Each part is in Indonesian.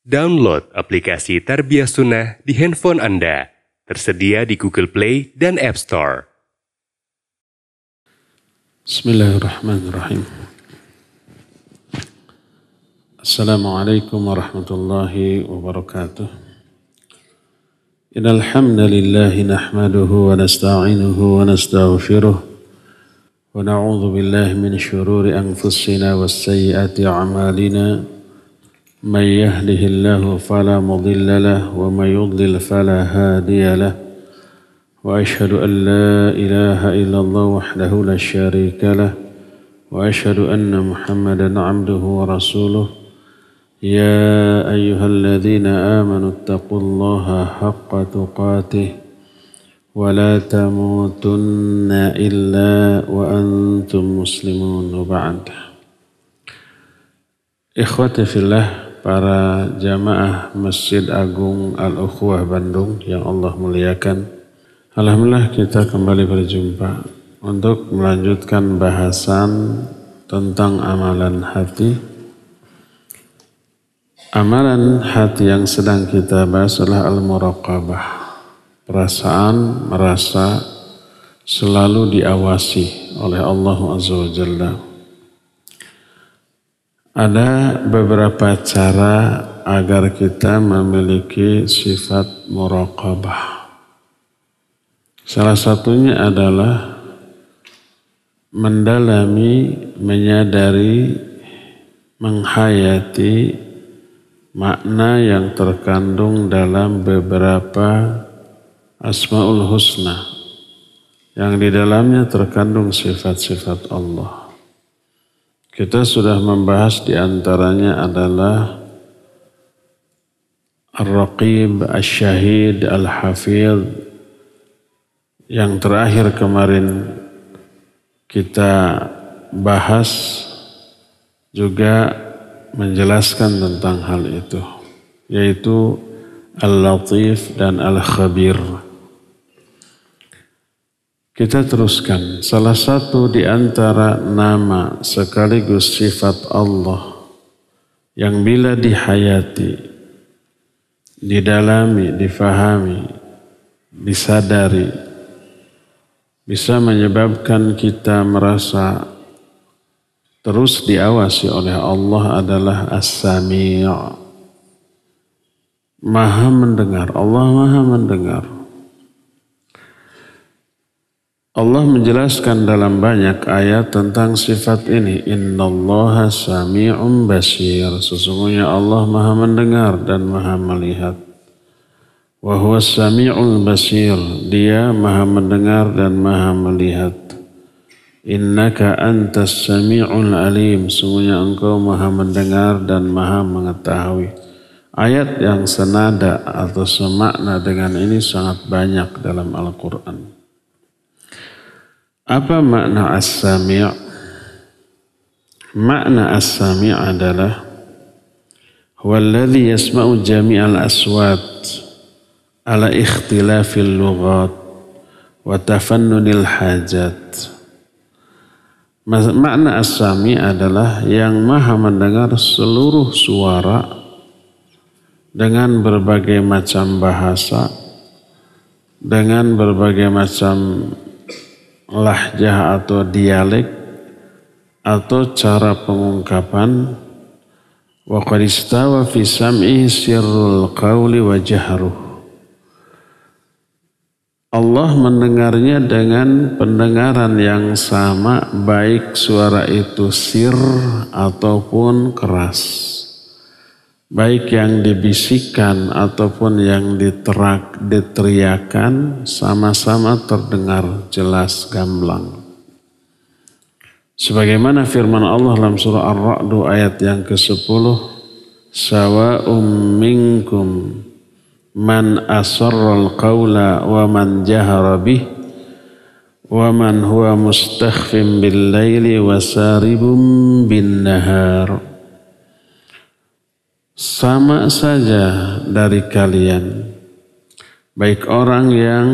Download aplikasi Tarbiyah Sunnah di handphone Anda. Tersedia di Google Play dan App Store. Bismillahirrahmanirrahim. Assalamualaikum warahmatullahi wabarakatuh. Innal hamdalillahi nahmaduhu wa nasta'inuhu wa nastaghfiruh wa na'udzu billahi min shururi anfusina was sayyiati a'malina. من يهده الله فلا مضل له ومن يضلل فلا هادي له وأشهد أن لا إله إلا الله وحده لا شريك له وأشهد أن محمدا عبده ورسوله يا أيها الذين آمنوا اتقوا الله حق تقاته ولا تموتن إلا وأنتم مسلمون وبعد. Ikhwati fillah, para jamaah Masjid Agung Al-Ukhuwah Bandung yang Allah muliakan. Alhamdulillah kita kembali berjumpa untuk melanjutkan bahasan tentang amalan hati. Amalan hati yang sedang kita bahas adalah al-muraqabah. Perasaan merasa selalu diawasi oleh Allah Azza wa Jalla. Ada beberapa cara agar kita memiliki sifat muraqabah. Salah satunya adalah mendalami, menyadari, menghayati makna yang terkandung dalam beberapa Asmaul Husna yang di dalamnya terkandung sifat-sifat Allah. Kita sudah membahas di antaranya adalah Ar-Raqib, Asy-Syahid, Al-Hafidh. Yang terakhir kemarin kita bahas juga menjelaskan tentang hal itu, yaitu Al-Latif dan Al-Khabir. Kita teruskan, salah satu di antara nama sekaligus sifat Allah yang bila dihayati, didalami, difahami, disadari, bisa menyebabkan kita merasa terus diawasi oleh Allah adalah As-Sami'. Maha mendengar, Allah maha mendengar. Allah menjelaskan dalam banyak ayat tentang sifat ini. Innallaha sami'un basir. Sesungguhnya Allah maha mendengar dan maha melihat. Wa huwas sami'ul basir. Dia maha mendengar dan maha melihat. Innaka antas sami'ul alim. Sesungguhnya engkau maha mendengar dan maha mengetahui. Ayat yang senada atau semakna dengan ini sangat banyak dalam Al-Quran. Apa makna as-sami'? Makna as-sami' adalah huwallazi yasma'u jami'al aswat ala ikhtilafil lughat wa tafannunil hajat. Makna as-sami' adalah yang maha mendengar seluruh suara dengan berbagai macam bahasa, dengan berbagai macam lahjah atau dialek atau cara pengungkapan. Wa qad istawa fi sam'ihi sirrul qawli wa jahruh. Allah mendengarnya dengan pendengaran yang sama, baik suara itu sir ataupun keras, baik yang dibisikkan ataupun yang diteriakan, sama-sama terdengar jelas gamblang. Sebagaimana firman Allah dalam surah Ar-Ra'd ayat yang ke-10, sawa'um minkum man asarral qawla wa man jahara bih wa man huwa mustakhfim bil laili wa saribum bin nahar. Sama saja dari kalian, baik orang yang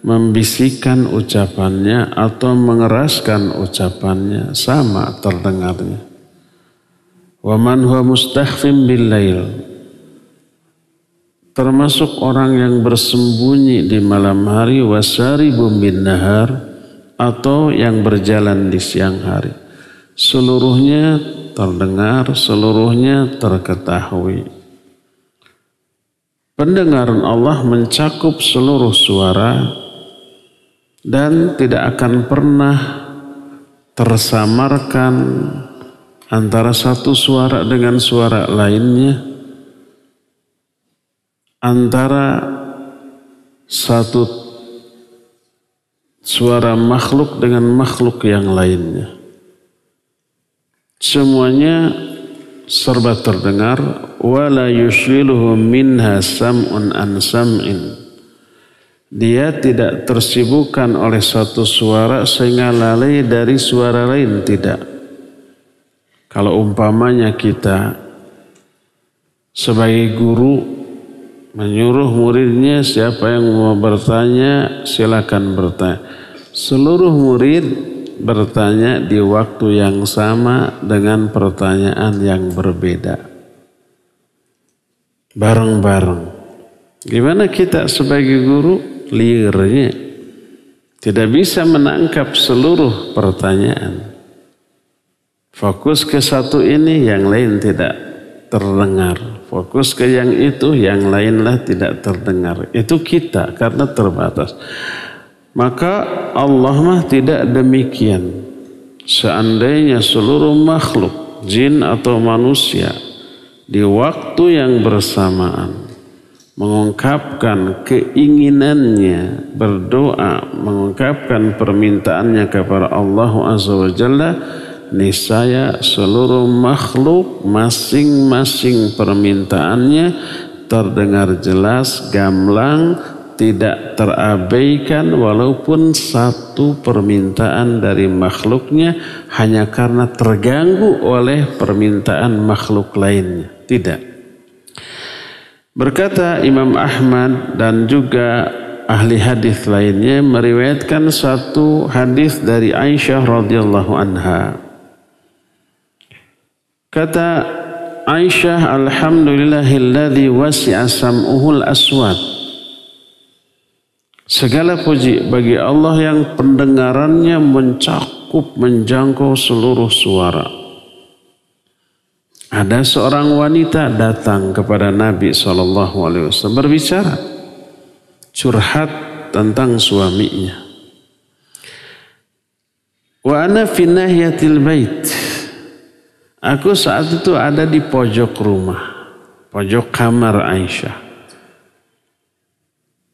membisikkan ucapannya atau mengeraskan ucapannya, sama terdengarnya. Wa man huwa mustakhfim bil lail, termasuk orang yang bersembunyi di malam hari, wasaribum bin nahar, atau yang berjalan di siang hari. Seluruhnya terdengar, seluruhnya terketahui. Pendengaran Allah mencakup seluruh suara dan tidak akan pernah tersamarkan antara satu suara dengan suara lainnya, antara satu suara makhluk dengan makhluk yang lainnya. Semuanya serba terdengar. Wala yushghiluhu minha sam'un an sam'in. Dia tidak tersibukkan oleh satu suara sehingga lalai dari suara lain, tidak. Kalau umpamanya kita sebagai guru menyuruh muridnya, siapa yang mau bertanya silakan bertanya. Seluruh murid bertanya di waktu yang sama dengan pertanyaan yang berbeda. Bareng-bareng. Gimana kita sebagai guru? Liarnya tidak bisa menangkap seluruh pertanyaan. Fokus ke satu ini, yang lain tidak terdengar. Fokus ke yang itu, yang lainlah tidak terdengar. Itu kita karena terbatas. Maka Allah mah tidak demikian. Seandainya seluruh makhluk, jin atau manusia, di waktu yang bersamaan mengungkapkan keinginannya, berdoa, mengungkapkan permintaannya kepada Allah Azza wa Jalla, niscaya seluruh makhluk masing-masing permintaannya terdengar jelas, gamblang, tidak terabaikan walaupun satu permintaan dari makhluknya hanya karena terganggu oleh permintaan makhluk lainnya. Tidak. Berkata Imam Ahmad dan juga ahli hadis lainnya meriwayatkan satu hadis dari Aisyah radhiyallahu anha. Kata Aisyah, alhamdulillahilladzi wasi'a sam'uhul aswat. Segala puji bagi Allah yang pendengarannya mencakup, menjangkau seluruh suara. Ada seorang wanita datang kepada Nabi SAW berbicara, curhat tentang suaminya. Wa ana fi nahiyatil bait. Aku saat itu ada di pojok rumah, pojok kamar Aisyah.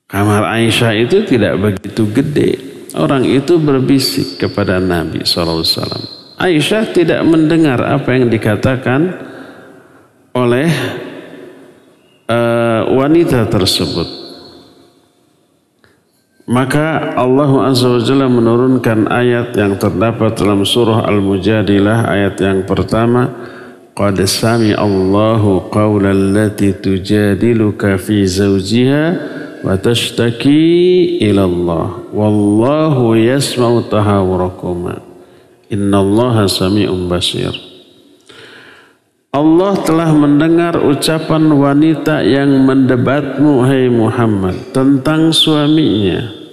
Kamar Aisyah itu tidak begitu gede. Orang itu berbisik kepada Nabi SAW. Aisyah tidak mendengar apa yang dikatakan oleh wanita tersebut. Maka Allah Azza wa Jalla menurunkan ayat yang terdapat dalam surah Al-Mujadilah, ayat yang pertama, Qad sami Allahu qawlan lati tujadiluka fi zawjiha wa tashtaki ila Allah wallahu yasma'u tahawurakuma innallaha sami'un basir. Allah telah mendengar ucapan wanita yang mendebatmu, hai Muhammad, tentang suaminya.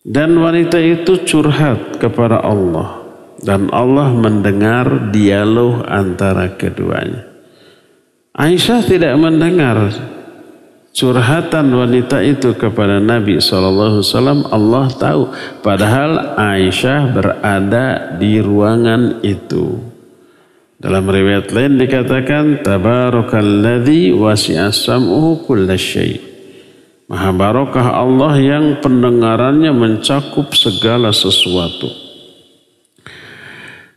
Dan wanita itu curhat kepada Allah. Dan Allah mendengar dialog antara keduanya. Aisyah tidak mendengar curhatan wanita itu kepada Nabi SAW. Allah tahu. Padahal Aisyah berada di ruangan itu. Dalam riwayat lain dikatakan, Tabarakalladzi wasi'a sam'uhu kulla syai'. Maha barokah Allah yang pendengarannya mencakup segala sesuatu.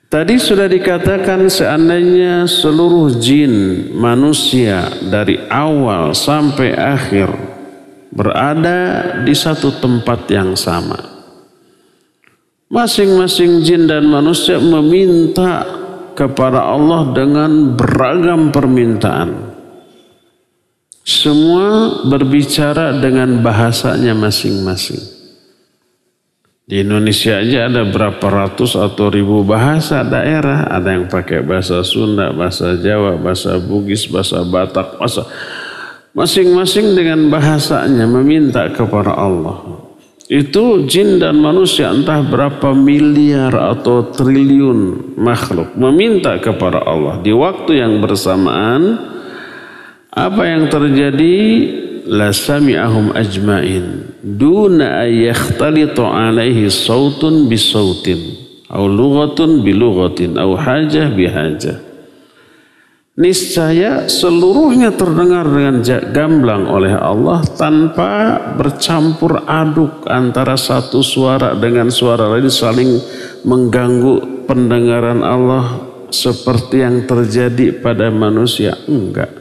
Tadi sudah dikatakan seandainya seluruh jin manusia dari awal sampai akhir berada di satu tempat yang sama. Masing-masing jin dan manusia meminta kepada Allah dengan beragam permintaan. Semua berbicara dengan bahasanya masing-masing. Di Indonesia aja ada berapa ratus atau ribu bahasa daerah. Ada yang pakai bahasa Sunda, bahasa Jawa, bahasa Bugis, bahasa Batak, bahasa Masing-masing dengan bahasanya meminta kepada Allah. Itu jin dan manusia entah berapa miliar atau triliun makhluk meminta kepada Allah di waktu yang bersamaan. Apa yang terjadi? La sami'ahum ajma'in duna ayakhtalitu alaihi sautun bisautin au lughatun bilughatin au hajah bihajah. Niscaya seluruhnya terdengar dengan gamblang oleh Allah tanpa bercampur aduk antara satu suara dengan suara lain saling mengganggu pendengaran Allah seperti yang terjadi pada manusia. Enggak.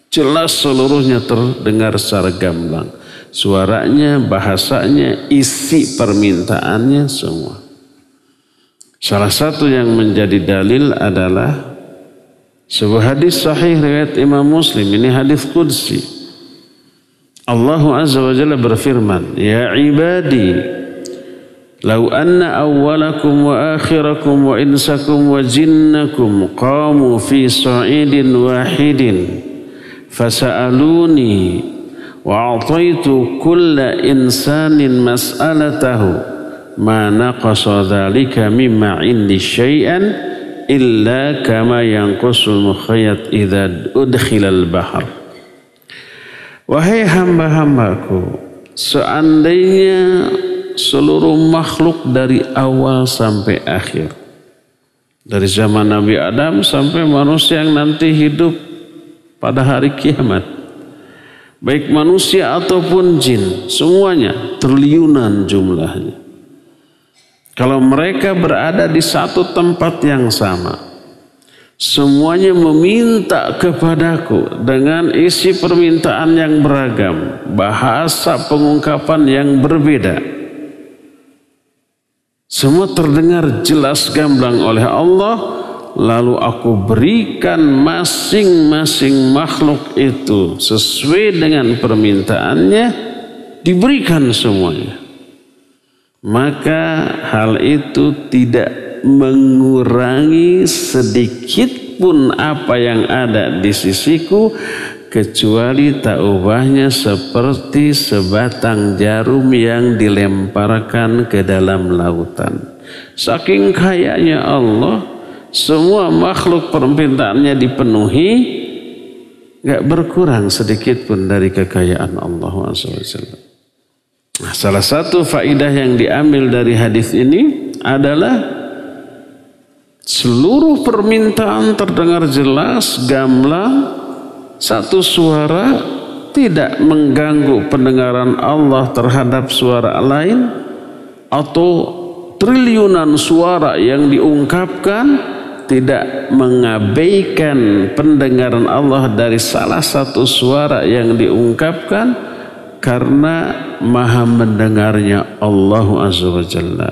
Jelas seluruhnya terdengar secara gamblang. Suaranya, bahasanya, isi permintaannya semua. Salah satu yang menjadi dalil adalah sebuah hadis sahih riwayat Imam Muslim, ini hadis qudsi. Allah Azza wa Jalla berfirman, "Ya ibadi, law anna awwalakum wa akhirakum wa insakum wa jinnakum qamu fi sa'idin wahidin fasa'aluni wa a'taitu kulla insanin mas'alatahu ma naqasa dzalika mimma 'indi syai'an illa kama yanqusul mukhayyat idza udkhilal bahr." Wahai hamba-hambaku, seandainya seluruh makhluk dari awal sampai akhir, dari zaman Nabi Adam sampai manusia yang nanti hidup pada hari kiamat, baik manusia ataupun jin, semuanya triliunan jumlahnya. Kalau mereka berada di satu tempat yang sama, semuanya meminta kepadaku dengan isi permintaan yang beragam, bahasa pengungkapan yang berbeda. Semua terdengar jelas gamblang oleh Allah, lalu aku berikan masing-masing makhluk itu sesuai dengan permintaannya, diberikan semuanya. Maka hal itu tidak mengurangi sedikit pun apa yang ada di sisiku, kecuali tak ubahnya seperti sebatang jarum yang dilemparkan ke dalam lautan. Saking kayanya Allah, semua makhluk permintaannya dipenuhi, gak berkurang sedikit pun dari kekayaan Allah SWT. Nah, salah satu faidah yang diambil dari hadis ini adalah seluruh permintaan terdengar jelas, gamblang, satu suara, tidak mengganggu pendengaran Allah terhadap suara lain, atau triliunan suara yang diungkapkan tidak mengabaikan pendengaran Allah dari salah satu suara yang diungkapkan, karena maha mendengarnya Allah Azza wa Jalla.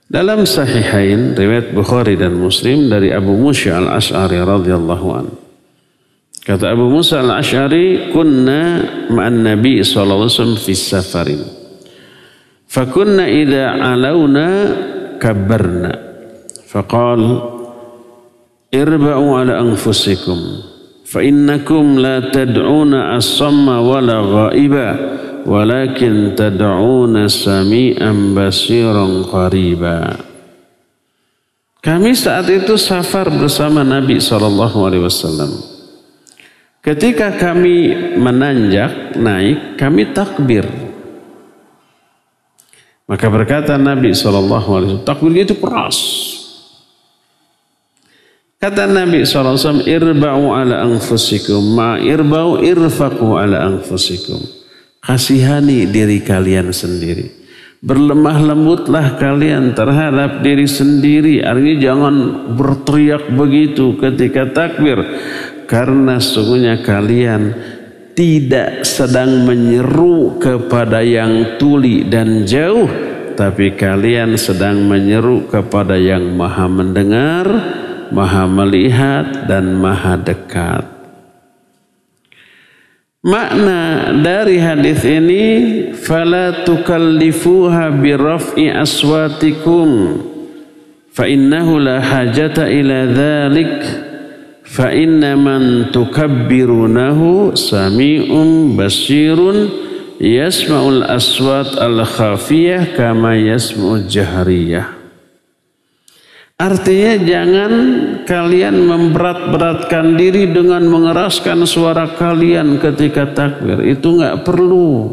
Dalam Sahihain riwayat Bukhari dan Muslim dari Abu Musa al-Ash'ari radhiyallahu anhu, kata Abu Musa al-Ash'ari, kunna ma'an Nabi sallallahu alaihi wasallam fi safarin fakunna idza alawna kabbarna faqal irba'u ala anfusikum فإنكم لا تدعون الصم ولا غائبا ولكن تدعون سميعا بصيرا قريبا. Kami saat itu safar bersama Nabi SAW. Ketika kami menanjak, naik, kami takbir. Maka berkata Nabi SAW, takbir itu keras. Kata Nabi SAW, irba'u ala anfusikum, irba'u irfaqu ala anfusikum. Kasihani diri kalian sendiri. Berlemah lembutlah kalian terhadap diri sendiri. Artinya jangan berteriak begitu ketika takbir. Karena sesungguhnya kalian tidak sedang menyeru kepada yang tuli dan jauh, tapi kalian sedang menyeru kepada yang maha mendengar, maha melihat, dan maha dekat. Makna dari hadis ini, fala tukallifuha biraf'i aswatikum fa innahu la hajata ila dzalik fa inna man tukabbirunahu sami'un basirun yasma'ul aswat al-khafiyah kama yasma'ul jahriyah. Artinya jangan kalian memberat-beratkan diri dengan mengeraskan suara kalian ketika takbir. Itu enggak perlu.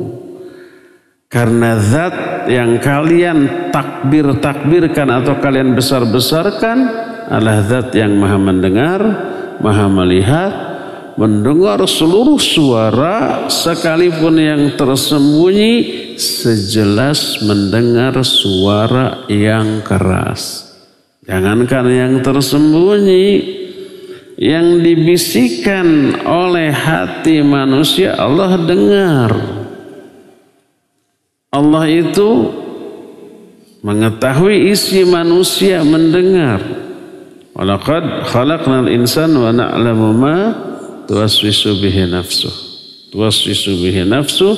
Karena zat yang kalian takbirkan atau kalian besar-besarkan adalah zat yang maha mendengar, maha melihat, mendengar seluruh suara sekalipun yang tersembunyi sejelas mendengar suara yang keras. Jangankan yang tersembunyi, yang dibisikkan oleh hati manusia Allah dengar. Allah itu mengetahui isi manusia, mendengar. Walaqad khalaqnal insana wa na'lamu ma tuwaswisu bihi nafsuh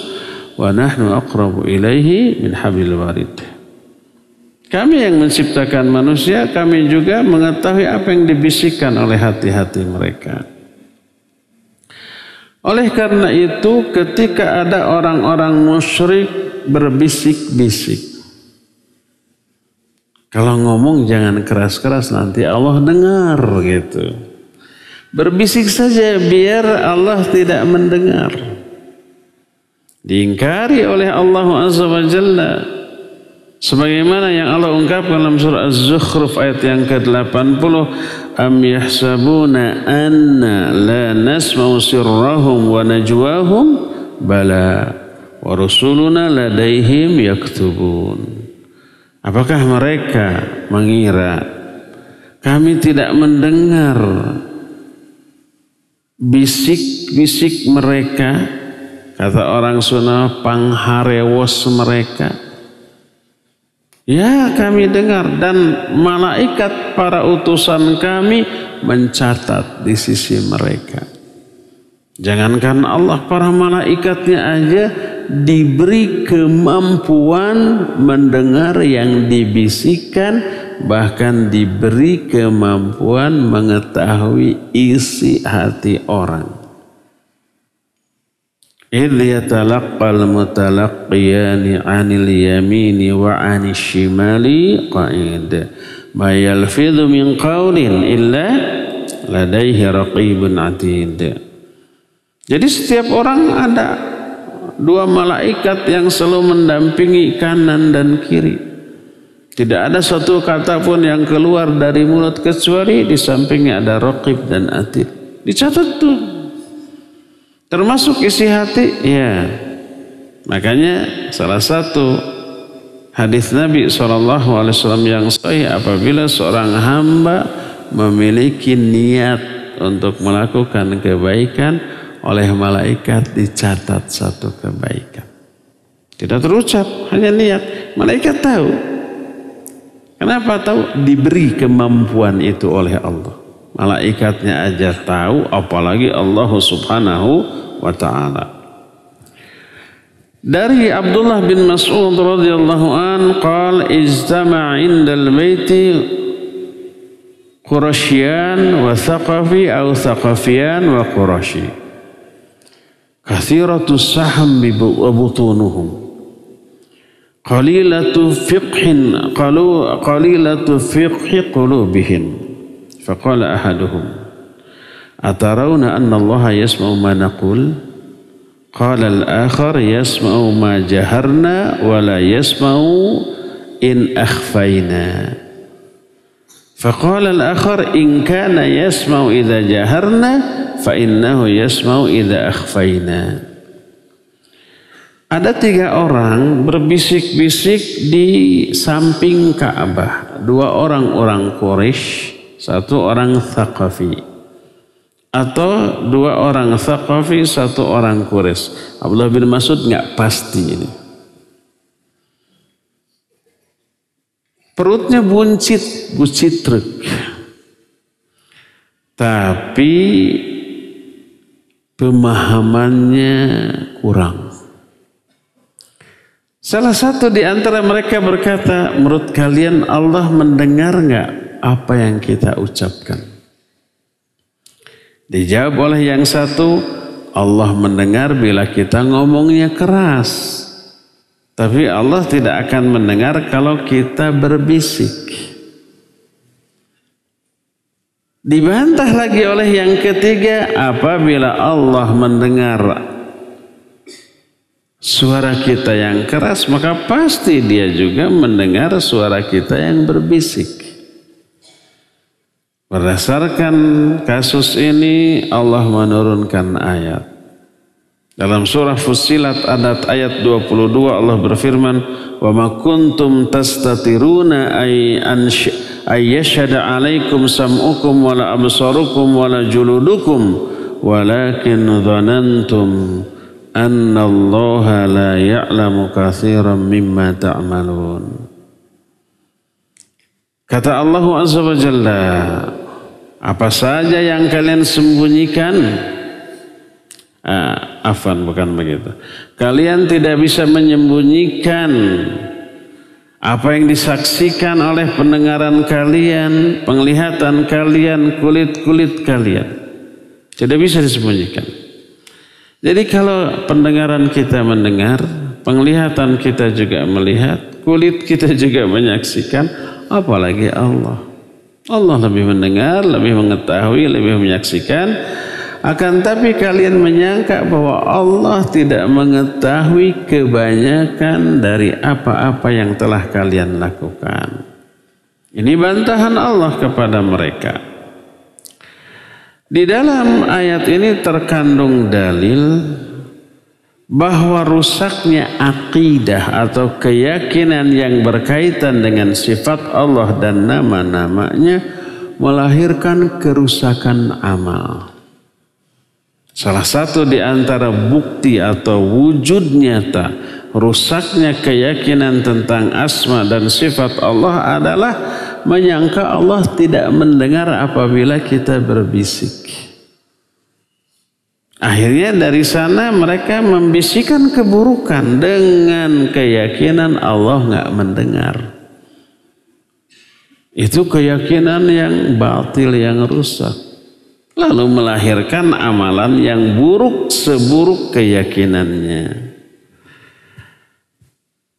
wa nahnu aqrabu ilaihi min hablil warid. Kami yang menciptakan manusia, kami juga mengetahui apa yang dibisikkan oleh hati-hati mereka. Oleh karena itu, ketika ada orang-orang musyrik berbisik-bisik, kalau ngomong jangan keras-keras, nanti Allah dengar gitu. Berbisik saja biar Allah tidak mendengar. Diingkari oleh Allah Azza wa Jalla. Sebagaimana yang Allah ungkapkan dalam surah Az-Zukhruf ayat yang ke-80, am yahsabuna anna la nasma'u sirrahum wa najwahum bala wa rusuluna ladaihim yaktubun. Apakah mereka mengira kami tidak mendengar bisik-bisik mereka, kata orang Sunda, pangharewos mereka? Ya, kami dengar, dan malaikat para utusan kami mencatat di sisi mereka. Jangankan Allah, para malaikatnya aja diberi kemampuan mendengar yang dibisikkan, bahkan diberi kemampuan mengetahui isi hati orang. إذ يتلقى المتلقيان عن اليمين وعن الشمال قعيد ما يلفظ من قول إلا لديه رقيب عتيد. Jadi setiap orang ada dua malaikat yang selalu mendampingi kanan dan kiri. Tidak ada satu kata pun yang keluar dari mulut kecuali di sampingnya ada raqib dan atid. Dicatat tuh. Termasuk isi hati, ya. Makanya salah satu hadis Nabi SAW yang sahih, apabila seorang hamba memiliki niat untuk melakukan kebaikan, oleh malaikat dicatat satu kebaikan. Tidak terucap, hanya niat. Malaikat tahu. Kenapa tahu? Diberi kemampuan itu oleh Allah. Malaikatnya aja tahu, apalagi Allah Subhanahu wa ta'ala. Dari Abdullah bin Mas'ud radhiyallahu an qala ijtama'a 'indal baiti Quraisyan wa Thaqafi aw Thaqafiyan wa Quraisy. Kathiratus saham wa butunuhum. Qalilatu fiqhi qulubihim. Faqala ahaduhum atarawna anna Allah yasma'u ma naqul? Qala al-akhar yasma'u ma jaharna wa la yasma'u in akhfayna. Faqala al-akhar in kana yasma'u idza jaharna fa innahu yasma'u idza akhfayna. Ada 3 orang berbisik-bisik di samping Ka'bah. 2 orang Quraisy, 1 orang Thaqafi. Atau 2 orang Thaqafi, 1 orang Quraisy. Abdullah bin Mas'ud nggak pasti ini. Perutnya buncit truk. Tapi pemahamannya kurang. Salah satu di antara mereka berkata, menurut kalian Allah mendengar nggak apa yang kita ucapkan? Dijawab oleh yang satu, Allah mendengar bila kita ngomongnya keras. Tapi Allah tidak akan mendengar kalau kita berbisik. Dibantah lagi oleh yang ketiga, apabila Allah mendengar suara kita yang keras, maka pasti dia juga mendengar suara kita yang berbisik. Berdasarkan kasus ini Allah menurunkan ayat. Dalam surah Fussilat ayat 22 Allah berfirman, "Wa ma kuntum tastatiruna ay yashhada 'alaikum sam'ukum wa la absarukum wa la juludukum walakin dhanantum anna Allah la ya'lamu katsiran mimma ta'malun." Kata Allah Azza wa Jalla, apa saja yang kalian sembunyikan, bukan begitu. Kalian tidak bisa menyembunyikan apa yang disaksikan oleh pendengaran kalian, penglihatan kalian, kulit-kulit kalian. Tidak bisa disembunyikan. Jadi kalau pendengaran kita mendengar, penglihatan kita juga melihat, kulit kita juga menyaksikan, apalagi Allah. Allah lebih mendengar, lebih mengetahui, lebih menyaksikan. Akan tapi kalian menyangka bahwa Allah tidak mengetahui kebanyakan dari apa-apa yang telah kalian lakukan. Ini bantahan Allah kepada mereka. Di dalam ayat ini terkandung dalil bahwa rusaknya akidah atau keyakinan yang berkaitan dengan sifat Allah dan nama-namanya melahirkan kerusakan amal. Salah satu di antara bukti atau wujud nyata rusaknya keyakinan tentang asma dan sifat Allah adalah menyangka Allah tidak mendengar apabila kita berbisik. Akhirnya dari sana mereka membisikkan keburukan dengan keyakinan Allah nggak mendengar. Itu keyakinan yang batil, yang rusak. Lalu melahirkan amalan yang buruk seburuk keyakinannya.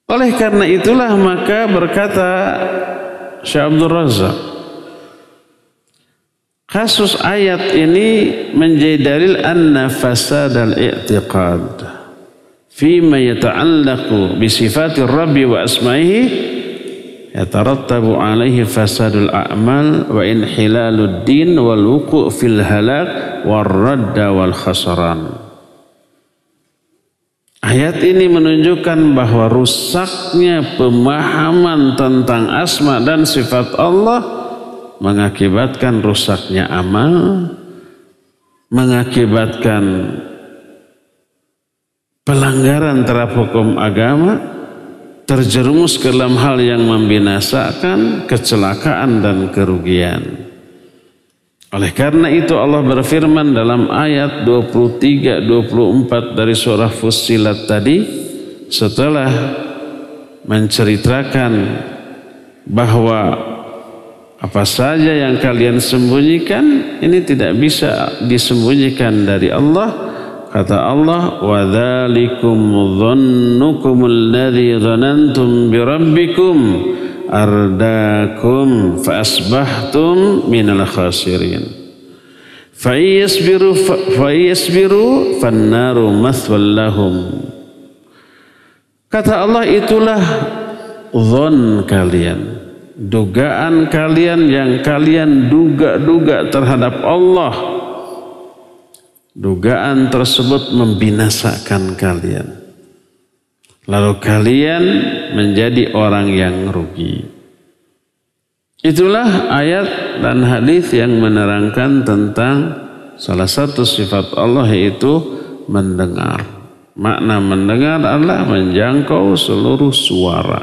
Oleh karena itulah maka berkata Syekh Abdul Razak, kasus ayat ini menjadi dalil anna fasad al-i'tiqad fima yata'allaqu bi sifatir rabbi wa asma'ihi yatarattabu alaihi fasadul a'mal wa inhilalud din wal wuqu' fil halak war radda wal khasaran. Ayat ini menunjukkan bahwa rusaknya pemahaman tentang asma dan sifat Allah mengakibatkan rusaknya amal, mengakibatkan pelanggaran terhadap hukum agama, terjerumus ke dalam hal yang membinasakan, kecelakaan dan kerugian. Oleh karena itu Allah berfirman dalam ayat 23-24 dari surah Fussilat tadi, setelah menceritakan bahwa apa saja yang kalian sembunyikan ini tidak bisa disembunyikan dari Allah. Kata Allah, wa dzalikum dhannukumul ladzi dhanantum bi rabbikum ardakum fa asbahtum minal khasirin. Fa yasbiru fannaru mathwal lahum. Kata Allah, itulah dhon kalian, dugaan kalian yang kalian duga-duga terhadap Allah. Dugaan tersebut membinasakan kalian. Lalu kalian menjadi orang yang rugi. Itulah ayat dan hadis yang menerangkan tentang salah satu sifat Allah, yaitu mendengar. Makna mendengar adalah menjangkau seluruh suara,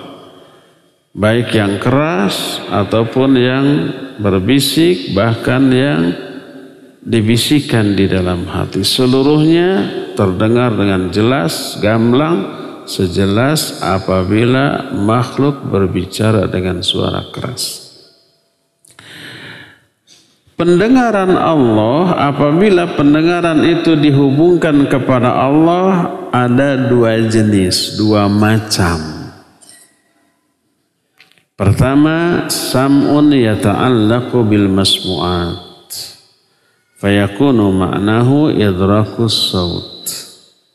baik yang keras ataupun yang berbisik, bahkan yang dibisikkan di dalam hati. Seluruhnya terdengar dengan jelas, gamblang, sejelas apabila makhluk berbicara dengan suara keras. Pendengaran Allah, apabila pendengaran itu dihubungkan kepada Allah, ada dua jenis, dua macam. Pertama, sam'un yata'allaqu bil masmu'at, fayakunu ma'nahu idrakus saut.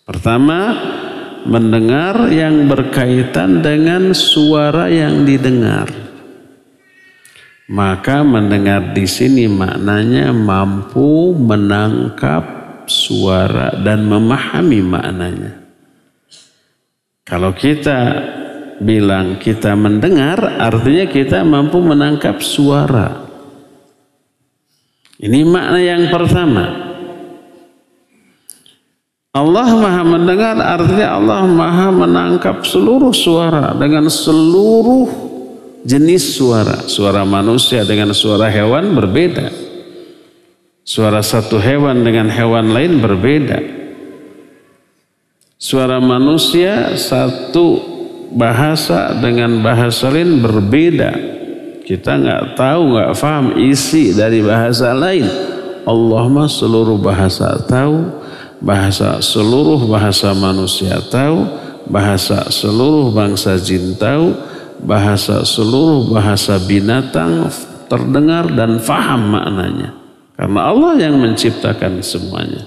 Pertama, mendengar yang berkaitan dengan suara yang didengar. Maka mendengar di sini maknanya mampu menangkap suara dan memahami maknanya. Kalau kita bilang kita mendengar, artinya kita mampu menangkap suara. Ini makna yang pertama. Allah maha mendengar, artinya Allah maha menangkap seluruh suara dengan seluruh jenis suara. Suara manusia dengan suara hewan berbeda. Suara satu hewan dengan hewan lain berbeda. Suara manusia satu bahasa dengan bahasa lain berbeda. Kita nggak tahu, nggak paham isi dari bahasa lain. Allah mah seluruh bahasa tahu. Bahasa seluruh bahasa manusia tahu, bahasa seluruh bangsa jin tahu, bahasa seluruh bahasa binatang terdengar dan faham maknanya. Karena Allah yang menciptakan semuanya.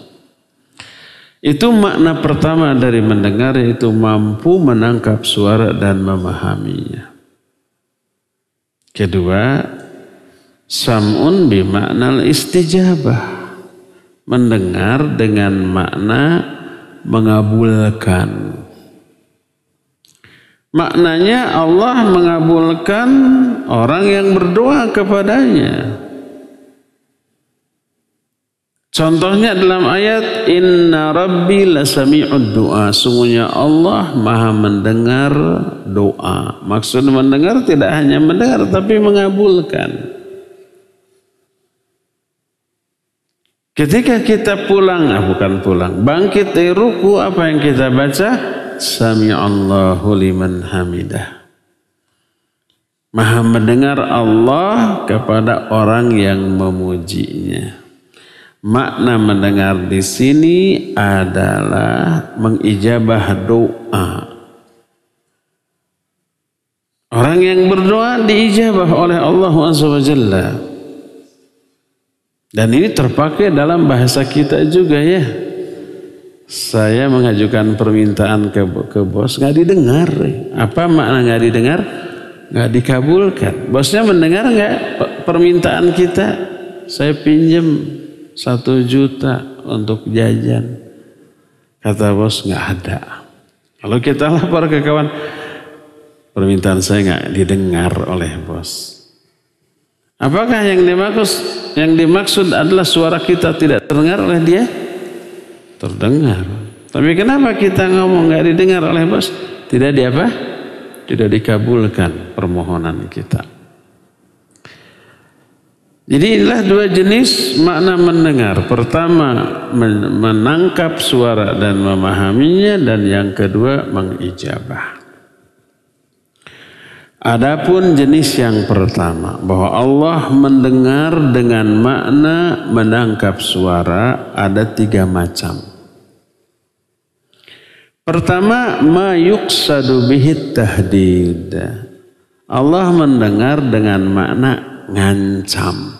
Itu makna pertama dari mendengar, yaitu mampu menangkap suara dan memahaminya. Kedua, sam'un bimaknal istijabah. Mendengar dengan makna mengabulkan. Maknanya Allah mengabulkan orang yang berdoa kepadanya. Contohnya dalam ayat Inna Rabbi lasami'ud du'a. Sungguhnya Allah maha mendengar doa. Maksud mendengar tidak hanya mendengar tapi mengabulkan. Ketika kita bangkit dari ruku, apa yang kita baca? Sami'allahu liman hamidah. Maha mendengar Allah kepada orang yang memujinya. Makna mendengar di sini adalah mengijabah doa. Orang yang berdoa diijabah oleh Allah SWT. Dan ini terpakai dalam bahasa kita juga ya. Saya mengajukan permintaan ke bos, nggak didengar. Apa makna nggak didengar? Nggak dikabulkan. Bosnya mendengar nggak permintaan kita? Saya pinjam 1 juta untuk jajan. Kata bos nggak ada. Kalau kita lapor ke kawan, permintaan saya nggak didengar oleh bos. Apakah yang dimaksud adalah suara kita tidak terdengar oleh dia? Terdengar. Tapi kenapa kita ngomong nggak didengar oleh bos? Tidak dikabulkan permohonan kita. Jadi inilah dua jenis makna mendengar. Pertama menangkap suara dan memahaminya, dan yang kedua mengijabah. Adapun jenis yang pertama, bahwa Allah mendengar dengan makna menangkap suara, ada 3 macam. Pertama, ma yuqsadu bihi tahdid. Allah mendengar dengan makna ngancam.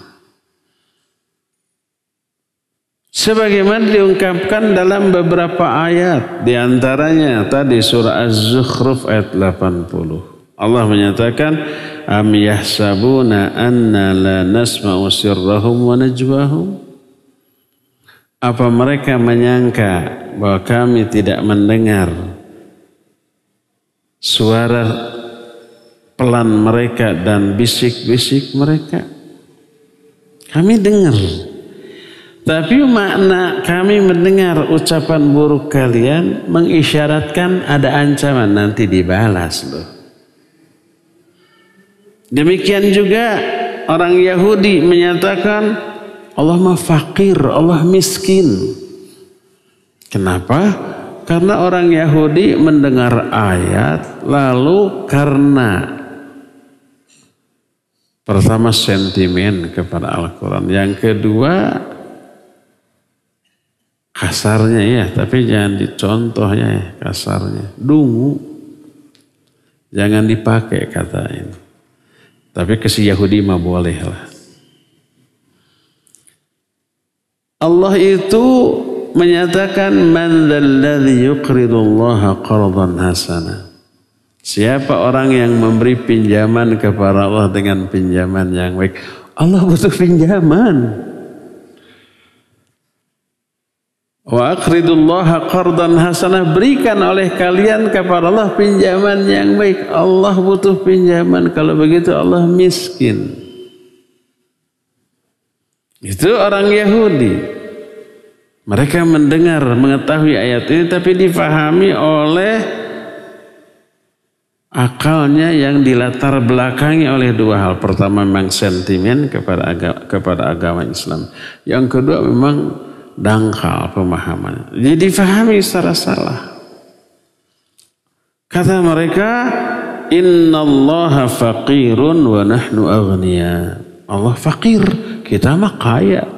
Sebagaimana diungkapkan dalam beberapa ayat, diantaranya tadi surah Az-Zukhruf ayat 80. Allah menyatakan am yahsabuna anna la nasma'u sirrahum wa najwahum. Apa mereka menyangka bahwa kami tidak mendengar suara pelan mereka dan bisik-bisik mereka? Kami dengar. Tapi makna kami mendengar ucapan buruk kalian mengisyaratkan ada ancaman nanti dibalas loh. Demikian juga orang Yahudi menyatakan Allah mah fakir, Allah miskin. Kenapa? Karena orang Yahudi mendengar ayat lalu karena Pertama, sentimen kepada Al-Quran. Yang kedua, kasarnya ya, tapi jangan dicontohnya ya, kasarnya. Dungu. Jangan dipakai kata ini. Tapi ke si Yahudi mah boleh lah. Allah itu menyatakan man dzalladzi yuqridullaha qardan hasana. Siapa orang yang memberi pinjaman kepada Allah dengan pinjaman yang baik? Allah butuh pinjaman. Wa aqridullaha qardan hasanah, berikan oleh kalian kepada Allah pinjaman yang baik. Allah butuh pinjaman, kalau begitu Allah miskin. Itu orang Yahudi. Mereka mendengar, mengetahui ayat ini, tapi difahami oleh akalnya yang dilatar belakangi oleh dua hal. Pertama, memang sentimen kepada agama Islam. Yang kedua, memang dangkal pemahamannya. Jadi difahami secara salah. Kata mereka, innallaha faqirun wa nahnu aghniya. Allah fakir, kita mah kaya.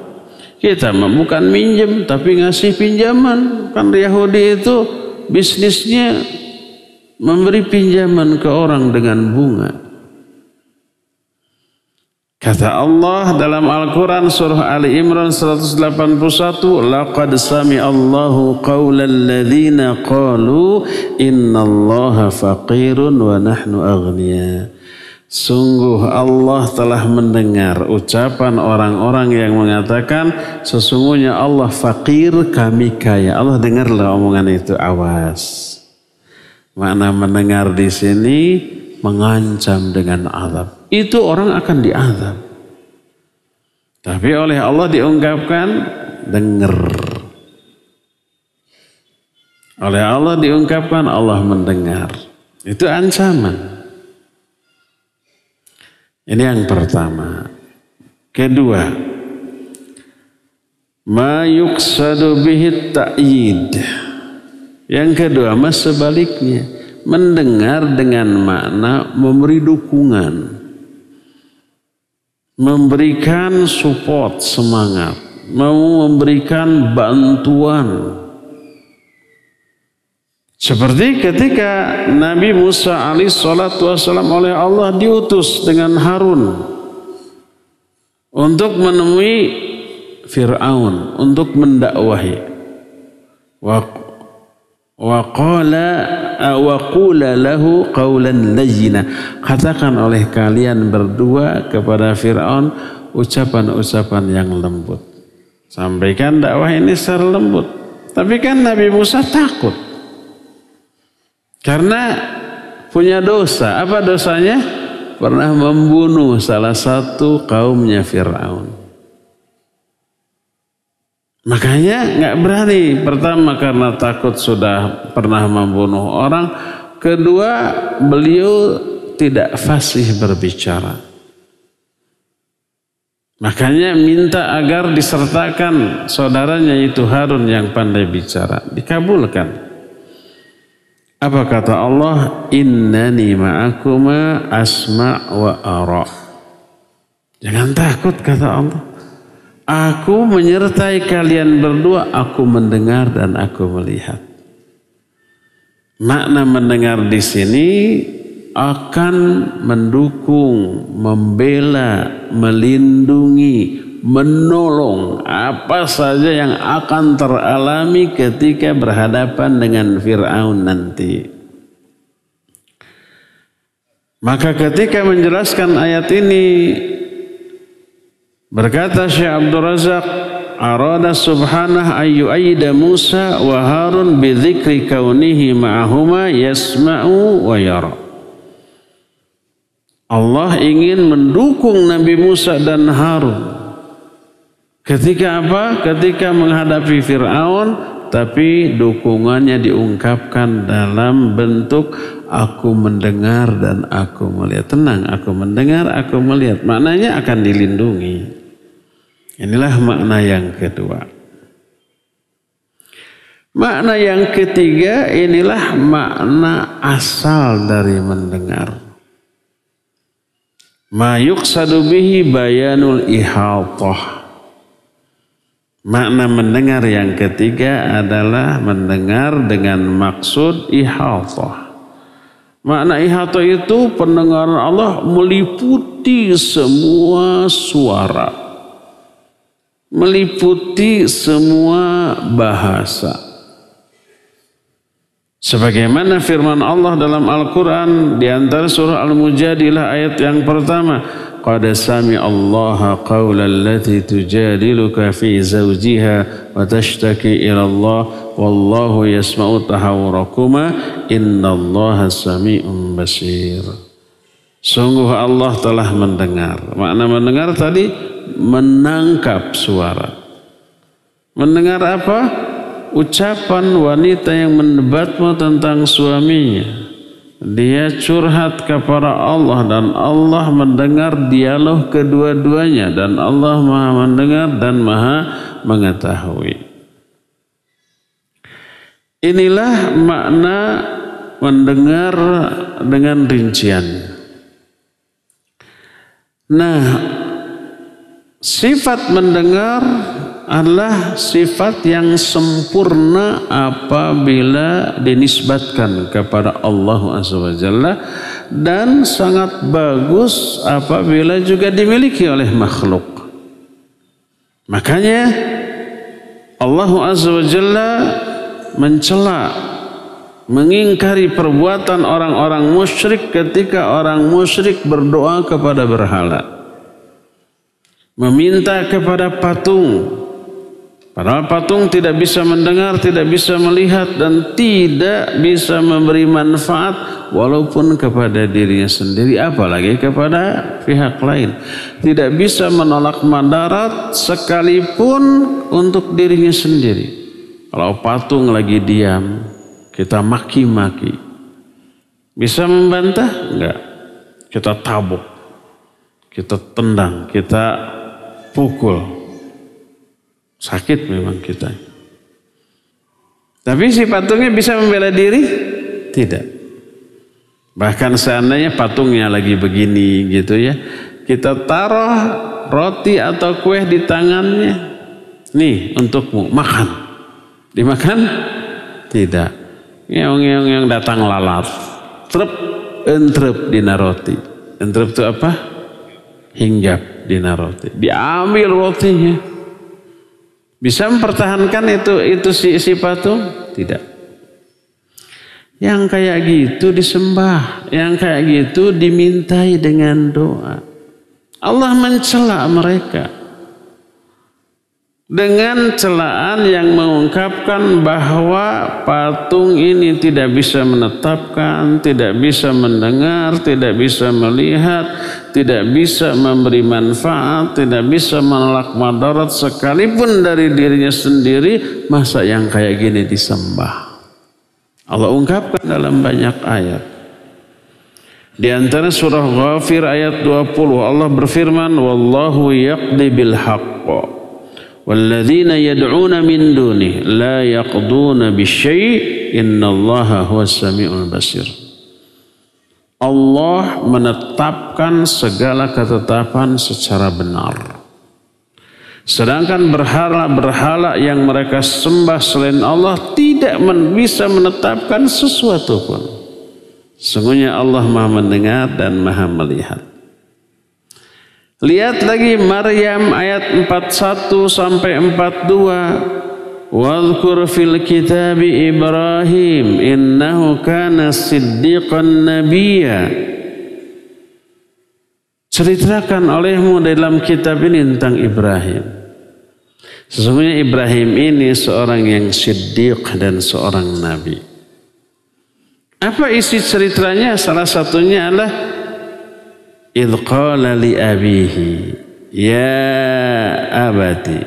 Kita mah bukan minjem, tapi ngasih pinjaman. Kan Yahudi itu bisnisnya memberi pinjaman ke orang dengan bunga. Kata Allah dalam Al-Quran surah Ali Imran 181, laqad sami'allahu qaulal ladzina qalu innallaha faqirun wa nahnu aghniya. Sungguh Allah telah mendengar ucapan orang-orang yang mengatakan sesungguhnya Allah fakir, kami kaya. Allah dengarlah omongan itu, awas. Makna mendengar di sini mengancam dengan azab. Itu orang akan diazab. Tapi oleh Allah diungkapkan dengar. Oleh Allah diungkapkan Allah mendengar. Itu ancaman. Ini yang pertama. Kedua, ma yuqsadu bihi ta'yid. Yang kedua, mas sebaliknya, mendengar dengan makna memberi dukungan, memberikan support, semangat, mau memberikan bantuan. Seperti ketika Nabi Musa alaihissalatu wassalam oleh Allah diutus dengan Harun untuk menemui Fir'aun, untuk mendakwahi. Wa qula lahu qawlan layyina. Katakan oleh kalian berdua kepada Fir'aun ucapan-ucapan yang lembut. Sampaikan dakwah ini secara lembut. Tapi kan Nabi Musa takut. Karena punya dosa. Apa dosanya? Pernah membunuh salah satu kaumnya Fir'aun. Makanya nggak berani. Pertama karena takut sudah pernah membunuh orang. Kedua, beliau tidak fasih berbicara. Makanya minta agar disertakan saudaranya itu Harun yang pandai bicara. Dikabulkan. Apa kata Allah? Innani ma'akuma asma' wa ara. Jangan takut kata Allah. Aku menyertai kalian berdua, aku mendengar dan aku melihat. Makna mendengar di sini akan mendukung, membela, melindungi, menolong apa saja yang akan teralami ketika berhadapan dengan Fir'aun nanti. Maka ketika menjelaskan ayat ini, berkata Syekh Abdul Razak, arada subhanah ayyu'aida Musa wa Harun bidzikri kaunihi ma'ahuma yasma'u wa yara. Allah ingin mendukung Nabi Musa dan Harun. Ketika apa? Ketika menghadapi Fir'aun, tapi dukungannya diungkapkan dalam bentuk aku mendengar dan aku melihat. Tenang, aku mendengar, aku melihat. Maknanya akan dilindungi. Inilah makna yang kedua. Makna yang ketiga, inilah makna asal dari mendengar. Ma yuqsadu bihi bayanul ihatah. Makna mendengar yang ketiga adalah mendengar dengan maksud ihatah. Makna ihatah itu pendengaran Allah meliputi semua suara, meliputi semua bahasa. Sebagaimana firman Allah dalam Al-Quran di antara surah Al-Mujadilah ayat yang pertama, qad sami Allah qawla allati tujadiluka fi zawjiha wa tashtaki ila Allah wallahu yasma'u tahawurakuma innallaha sami'un basir. Sungguh Allah telah mendengar. Makna mendengar tadi menangkap suara. Mendengar apa? Ucapan wanita yang mendebatmu tentang suaminya. Dia curhat kepada Allah dan Allah mendengar dialog kedua-duanya dan Allah Maha mendengar dan Maha mengetahui. Inilah makna mendengar dengan rincian. Nah, sifat mendengar adalah sifat yang sempurna apabila dinisbatkan kepada Allah Azza wa Jalla dan sangat bagus apabila juga dimiliki oleh makhluk. Makanya Allah Azza wa Jalla mencela, mengingkari perbuatan orang-orang musyrik ketika orang musyrik berdoa kepada berhala, meminta kepada patung. Padahal patung tidak bisa mendengar, tidak bisa melihat, dan tidak bisa memberi manfaat walaupun kepada dirinya sendiri, apalagi kepada pihak lain. Tidak bisa menolak madarat sekalipun untuk dirinya sendiri. Kalau patung lagi diam, kita maki-maki. Bisa membantah? Enggak. Kita tabuk, kita tendang, kita pukul. Sakit memang kita. Tapi si patungnya bisa membela diri? Tidak. Bahkan seandainya patungnya lagi begini gitu ya, kita taruh roti atau kue di tangannya. Nih untukmu, makan. Dimakan? Tidak. Yang datang lalat. Trep, entrep dina roti. Entrep itu apa? Hinggap dina roti. Diambil rotinya. Bisa mempertahankan itu si patung? Tidak. Yang kayak gitu disembah, yang kayak gitu dimintai dengan doa. Allah mencela mereka dengan celaan yang mengungkapkan bahwa patung ini tidak bisa menetapkan, tidak bisa mendengar, tidak bisa melihat, tidak bisa memberi manfaat, tidak bisa menolak madarat sekalipun dari dirinya sendiri. Masa yang kayak gini disembah? Allah ungkapkan dalam banyak ayat. Di antara surah Ghafir ayat 20 Allah berfirman, wallahu yaqdi bil haqq walladzina yad'una min dunih la yaqduna bisyai' innallaha huwas samiul basir. Allah menetapkan segala ketetapan secara benar. Sedangkan berhala-berhala yang mereka sembah selain Allah tidak bisa menetapkan sesuatu pun. Sungguhnya Allah Maha mendengar dan Maha melihat. Lihat lagi Maryam ayat 41 sampai 42. Wadhkur fil kitabi Ibrahim innahu kana siddiqan nabiyya. Ceritakan olehmu dalam kitab ini tentang Ibrahim. Sesungguhnya Ibrahim ini seorang yang siddiq dan seorang nabi. Apa isi ceritanya? Salah satunya adalah idh qala li abihi ya abati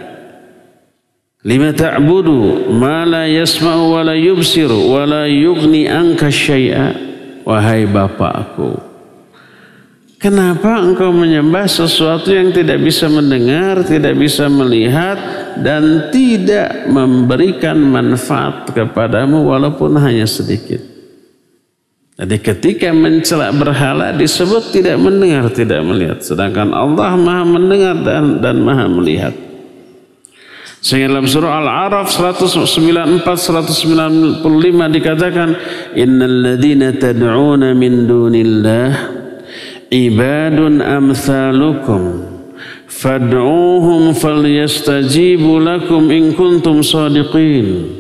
lima ta'budu ma la yasma'u wa la yubsiru wa la yughni anka syai'a. Wahai bapakku, kenapa engkau menyembah sesuatu yang tidak bisa mendengar, tidak bisa melihat, dan tidak memberikan manfaat kepadamu walaupun hanya sedikit? Jadi ketika mencela berhala disebut tidak mendengar, tidak melihat. Sedangkan Allah maha mendengar dan maha melihat. Sehingga dalam surah Al-A'raf 194-195 dikatakan, Innal ladhina tad'una min dunillah ibadun amthalukum fad'uuhum falyastajibu lakum in kuntum sadiqin.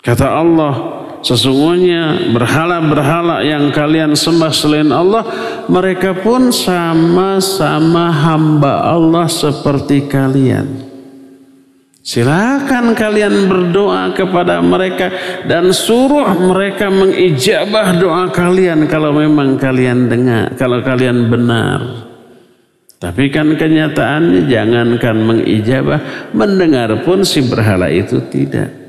Kata Allah, sesungguhnya berhala-berhala yang kalian sembah selain Allah, mereka pun sama-sama hamba Allah seperti kalian. Silakan kalian berdoa kepada mereka dan suruh mereka mengijabah doa kalian kalau memang kalian dengar, kalau kalian benar. Tapi kan kenyataannya jangankan mengijabah, mendengar pun si berhala itu tidak.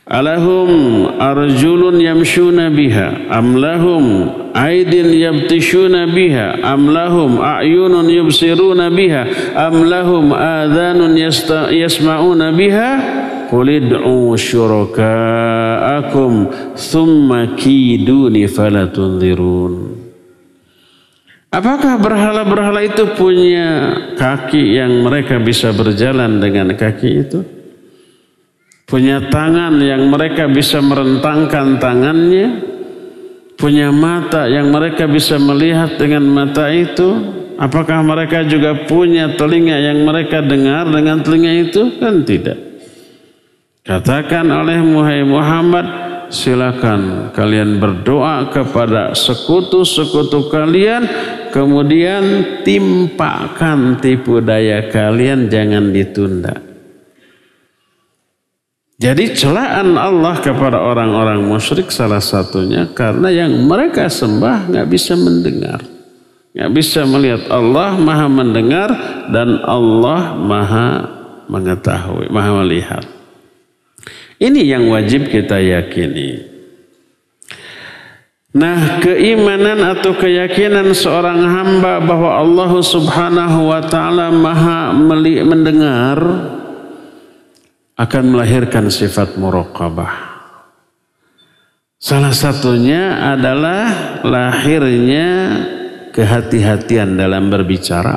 Alahum arjulun yamshuna biha am lahum aydin yabtishuna biha am lahum a'yunun yubsiruna biha am lahum adhanun yasma'una biha qul id'u syuraka'akum thumma kiduni falatunzirun. Apakah berhala-berhala itu punya kaki yang mereka bisa berjalan dengan kaki itu? Punya tangan yang mereka bisa merentangkan tangannya, punya mata yang mereka bisa melihat dengan mata itu. Apakah mereka juga punya telinga yang mereka dengar dengan telinga itu? Kan tidak. Katakan oleh Muhammad, silakan kalian berdoa kepada sekutu-sekutu kalian, kemudian timpakan tipu daya kalian, jangan ditunda. Jadi celaan Allah kepada orang-orang musyrik salah satunya karena yang mereka sembah nggak bisa mendengar, nggak bisa melihat. Allah maha mendengar dan Allah maha mengetahui, maha melihat. Ini yang wajib kita yakini. Nah, keimanan atau keyakinan seorang hamba bahwa Allah Subhanahu wa Ta'ala maha mendengar akan melahirkan sifat muraqabah. Salah satunya adalah lahirnya kehati-hatian dalam berbicara,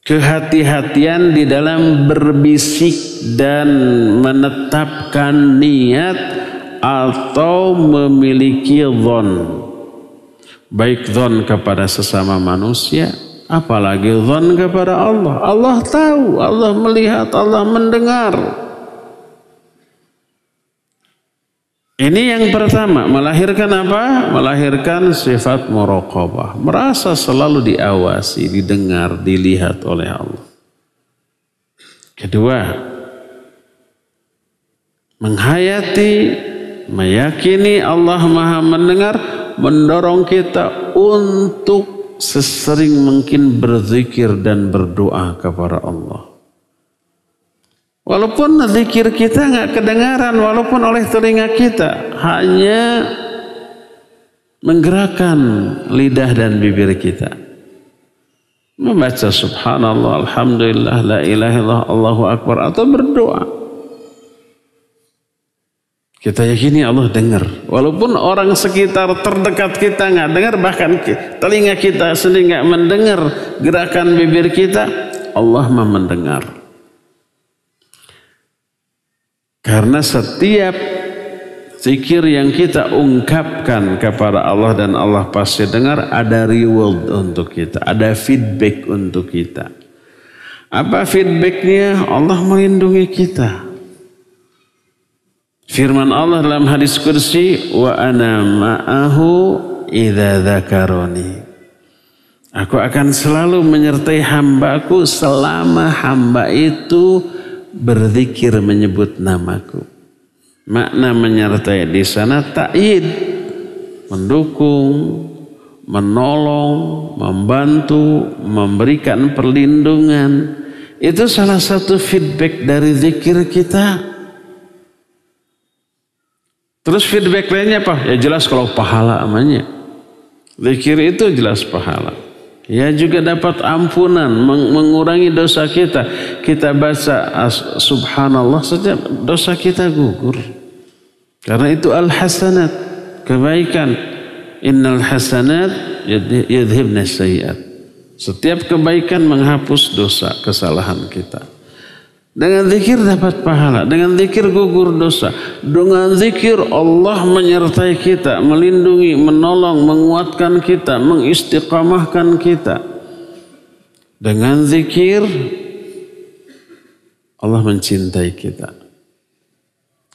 kehati-hatian di dalam berbisik dan menetapkan niat atau memiliki dhon, baik dhon kepada sesama manusia, apalagi dhon kepada Allah. Allah tahu, Allah melihat, Allah mendengar. Ini yang pertama, melahirkan apa? Melahirkan sifat muraqabah. Merasa selalu diawasi, didengar, dilihat oleh Allah. Kedua, menghayati, meyakini Allah maha mendengar, mendorong kita untuk sesering mungkin berzikir dan berdoa kepada Allah. Walaupun zikir kita nggak kedengaran, walaupun oleh telinga kita, hanya menggerakkan lidah dan bibir kita. Membaca subhanallah, alhamdulillah, la ilaha illallah, Allahu akbar, atau berdoa. Kita yakini Allah dengar. Walaupun orang sekitar terdekat kita nggak dengar, bahkan telinga kita sendiri nggak mendengar gerakan bibir kita, Allah mah mendengar. Karena setiap zikir yang kita ungkapkan kepada Allah dan Allah pasti dengar, ada reward untuk kita, ada feedback untuk kita. Apa feedbacknya? Allah melindungi kita. Firman Allah dalam hadis kursi, wa ana ma'ahu idza dzakaroni. Aku akan selalu menyertai hambaku selama hamba itu berzikir menyebut namaku. Makna menyertai di sana ta'yid, mendukung, menolong, membantu, memberikan perlindungan. Itu salah satu feedback dari zikir kita. Terus feedback lainnya apa? Ya jelas kalau pahala amanya. Zikir itu jelas pahala. Ya juga dapat ampunan, mengurangi dosa kita. Kita baca subhanallah saja dosa kita gugur. Karena itu al-hasanat. kebaikan. Innal hasanat yudhibna sayyi'at. Setiap kebaikan menghapus dosa, kesalahan kita. Dengan zikir dapat pahala, dengan zikir gugur dosa. Dengan zikir Allah menyertai kita, melindungi, menolong, menguatkan kita, mengistiqamahkan kita. Dengan zikir Allah mencintai kita.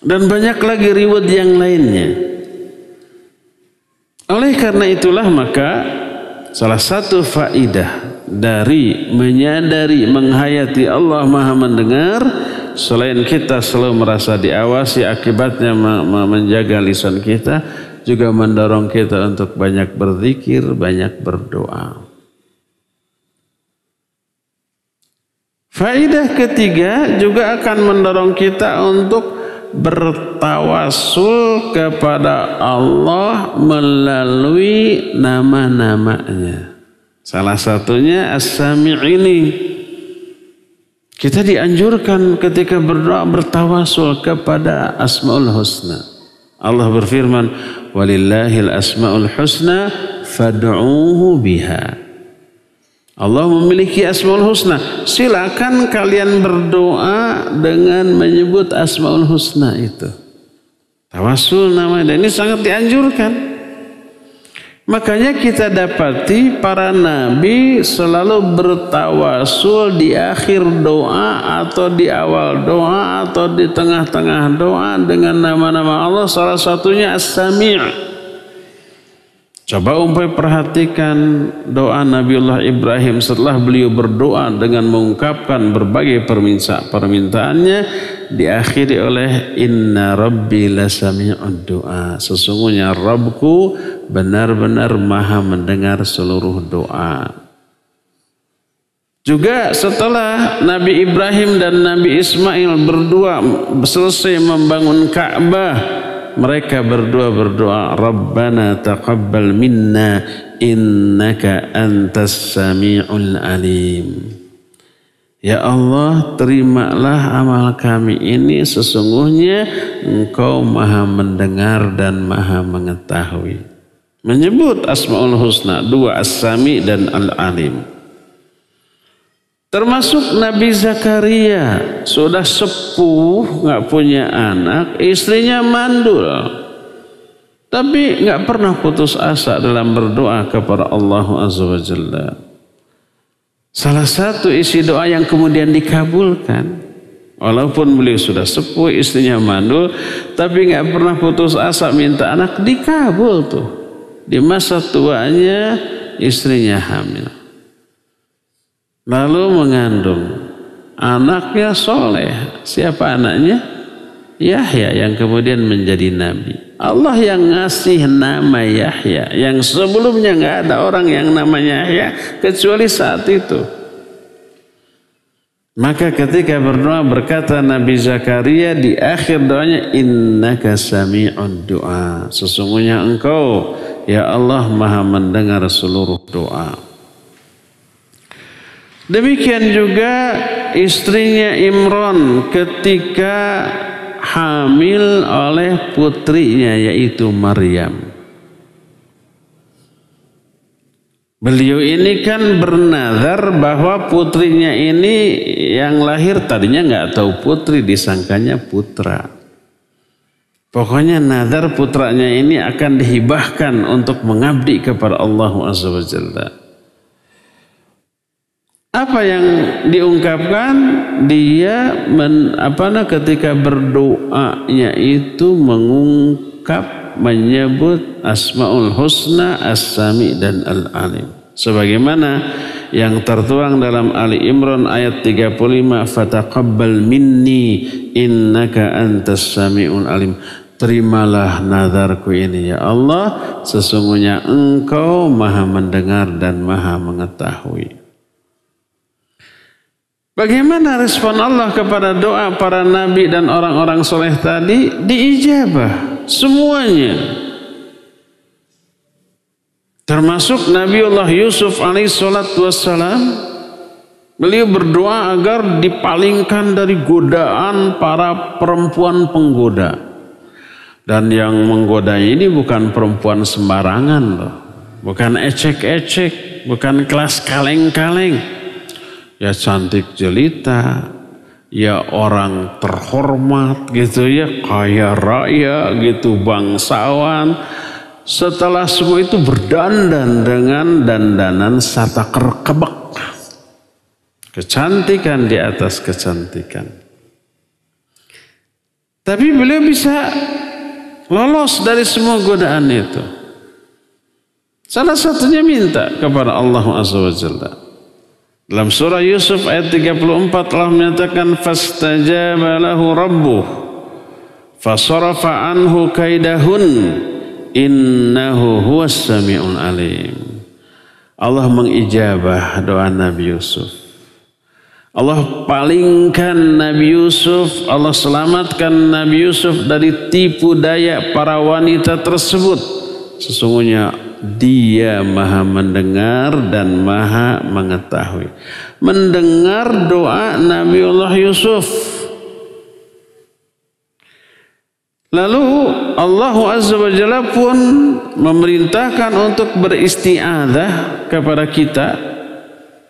Dan banyak lagi reward yang lainnya. Oleh karena itulah maka salah satu faidah dari menyadari, menghayati Allah Maha mendengar, selain kita selalu merasa diawasi, akibatnya menjaga lisan kita, juga mendorong kita untuk banyak berzikir, banyak berdoa. Faidah ketiga juga akan mendorong kita untuk bertawasul kepada Allah melalui nama-namanya. Salah satunya As-Sami' ini. Kita dianjurkan ketika berdoa bertawasul kepada Asmaul Husna. Allah berfirman, "Walillahil asmaul husna fad'uuhu biha." Allah memiliki Asmaul Husna. Silakan kalian berdoa dengan menyebut Asmaul Husna itu. Tawasul namanya. Ini sangat dianjurkan. Makanya kita dapati para nabi selalu bertawasul di akhir doa atau di awal doa atau di tengah-tengah doa dengan nama-nama Allah. Salah satunya As-Sami'. Coba perhatikan doa Nabiullah Ibrahim setelah beliau berdoa dengan mengungkapkan berbagai permintaannya, diakhiri oleh Inna Rabbi lasami'ud du'a. Sesungguhnya Rabbku benar-benar maha mendengar seluruh doa. Juga setelah Nabi Ibrahim dan Nabi Ismail berdua selesai membangun Ka'bah, mereka berdoa, Rabbana taqabbal minna innaka antas sami'ul alim. Ya Allah, terimalah amal kami ini, sesungguhnya Engkau maha mendengar dan maha mengetahui. Menyebut Asmaul Husna, dua As-Sami dan Al-Alim. Termasuk Nabi Zakaria, sudah sepuh, nggak punya anak, istrinya mandul, tapi nggak pernah putus asa dalam berdoa kepada Allah Azza wa Jalla. Salah satu isi doa yang kemudian dikabulkan, walaupun beliau sudah sepuh, istrinya mandul, tapi nggak pernah putus asa minta anak, dikabul tuh. Di masa tuanya istrinya hamil. Lalu mengandung anaknya soleh. Siapa anaknya? Yahya yang kemudian menjadi nabi. Allah yang ngasih nama Yahya, yang sebelumnya nggak ada orang yang namanya Yahya kecuali saat itu. Maka ketika berdoa berkata Nabi Zakaria di akhir doanya, Innaka sami'ud du'a. Sesungguhnya Engkau ya Allah maha mendengar seluruh doa. Demikian juga istrinya Imran ketika hamil oleh putrinya yaitu Maryam. Beliau ini kan bernazar bahwa putrinya ini yang lahir tadinya nggak tahu putri, disangkanya putra. Pokoknya nazar putranya ini akan dihibahkan untuk mengabdi kepada Allah Azza wa Jalla. Apa yang diungkapkan? Dia ketika berdoanya itu mengungkap, menyebut Asmaul Husna, As-Sami dan Al-Alim. Sebagaimana yang tertuang dalam Ali Imran ayat 35, Fataqabbal minni innaka antas sami'ul alim. Terimalah nazarku ini ya Allah, sesungguhnya Engkau maha mendengar dan maha mengetahui. Bagaimana respon Allah kepada doa para nabi dan orang-orang soleh tadi? Diijabah semuanya. Termasuk Nabiullah Yusuf alaihissalatu wassalam. Beliau berdoa agar dipalingkan dari godaan para perempuan penggoda. Dan yang menggoda ini bukan perempuan sembarangan loh. Bukan ecek-ecek, bukan kelas kaleng-kaleng. Ya cantik jelita, ya orang terhormat gitu ya, kaya raya gitu, bangsawan. Setelah semua itu berdandan dengan dandanan satakar kebak. Kecantikan di atas kecantikan. Tapi beliau bisa lolos dari semua godaan itu. Salah satunya minta kepada Allah Azza wa Jalla. Dalam surah Yusuf ayat 34 Allah menyatakan fastajaba lahu rabbuh fasarafa anhu kaidahun innahu huwas sami'ul alim. Allah mengijabah doa Nabi Yusuf. Allah palingkan Nabi Yusuf, Allah selamatkan Nabi Yusuf dari tipu daya para wanita tersebut. Sesungguhnya Dia maha mendengar dan maha mengetahui. Mendengar doa Nabiullah Yusuf. Lalu Allah Azza wa Jalla pun memerintahkan untuk beristi'adzah kepada kita.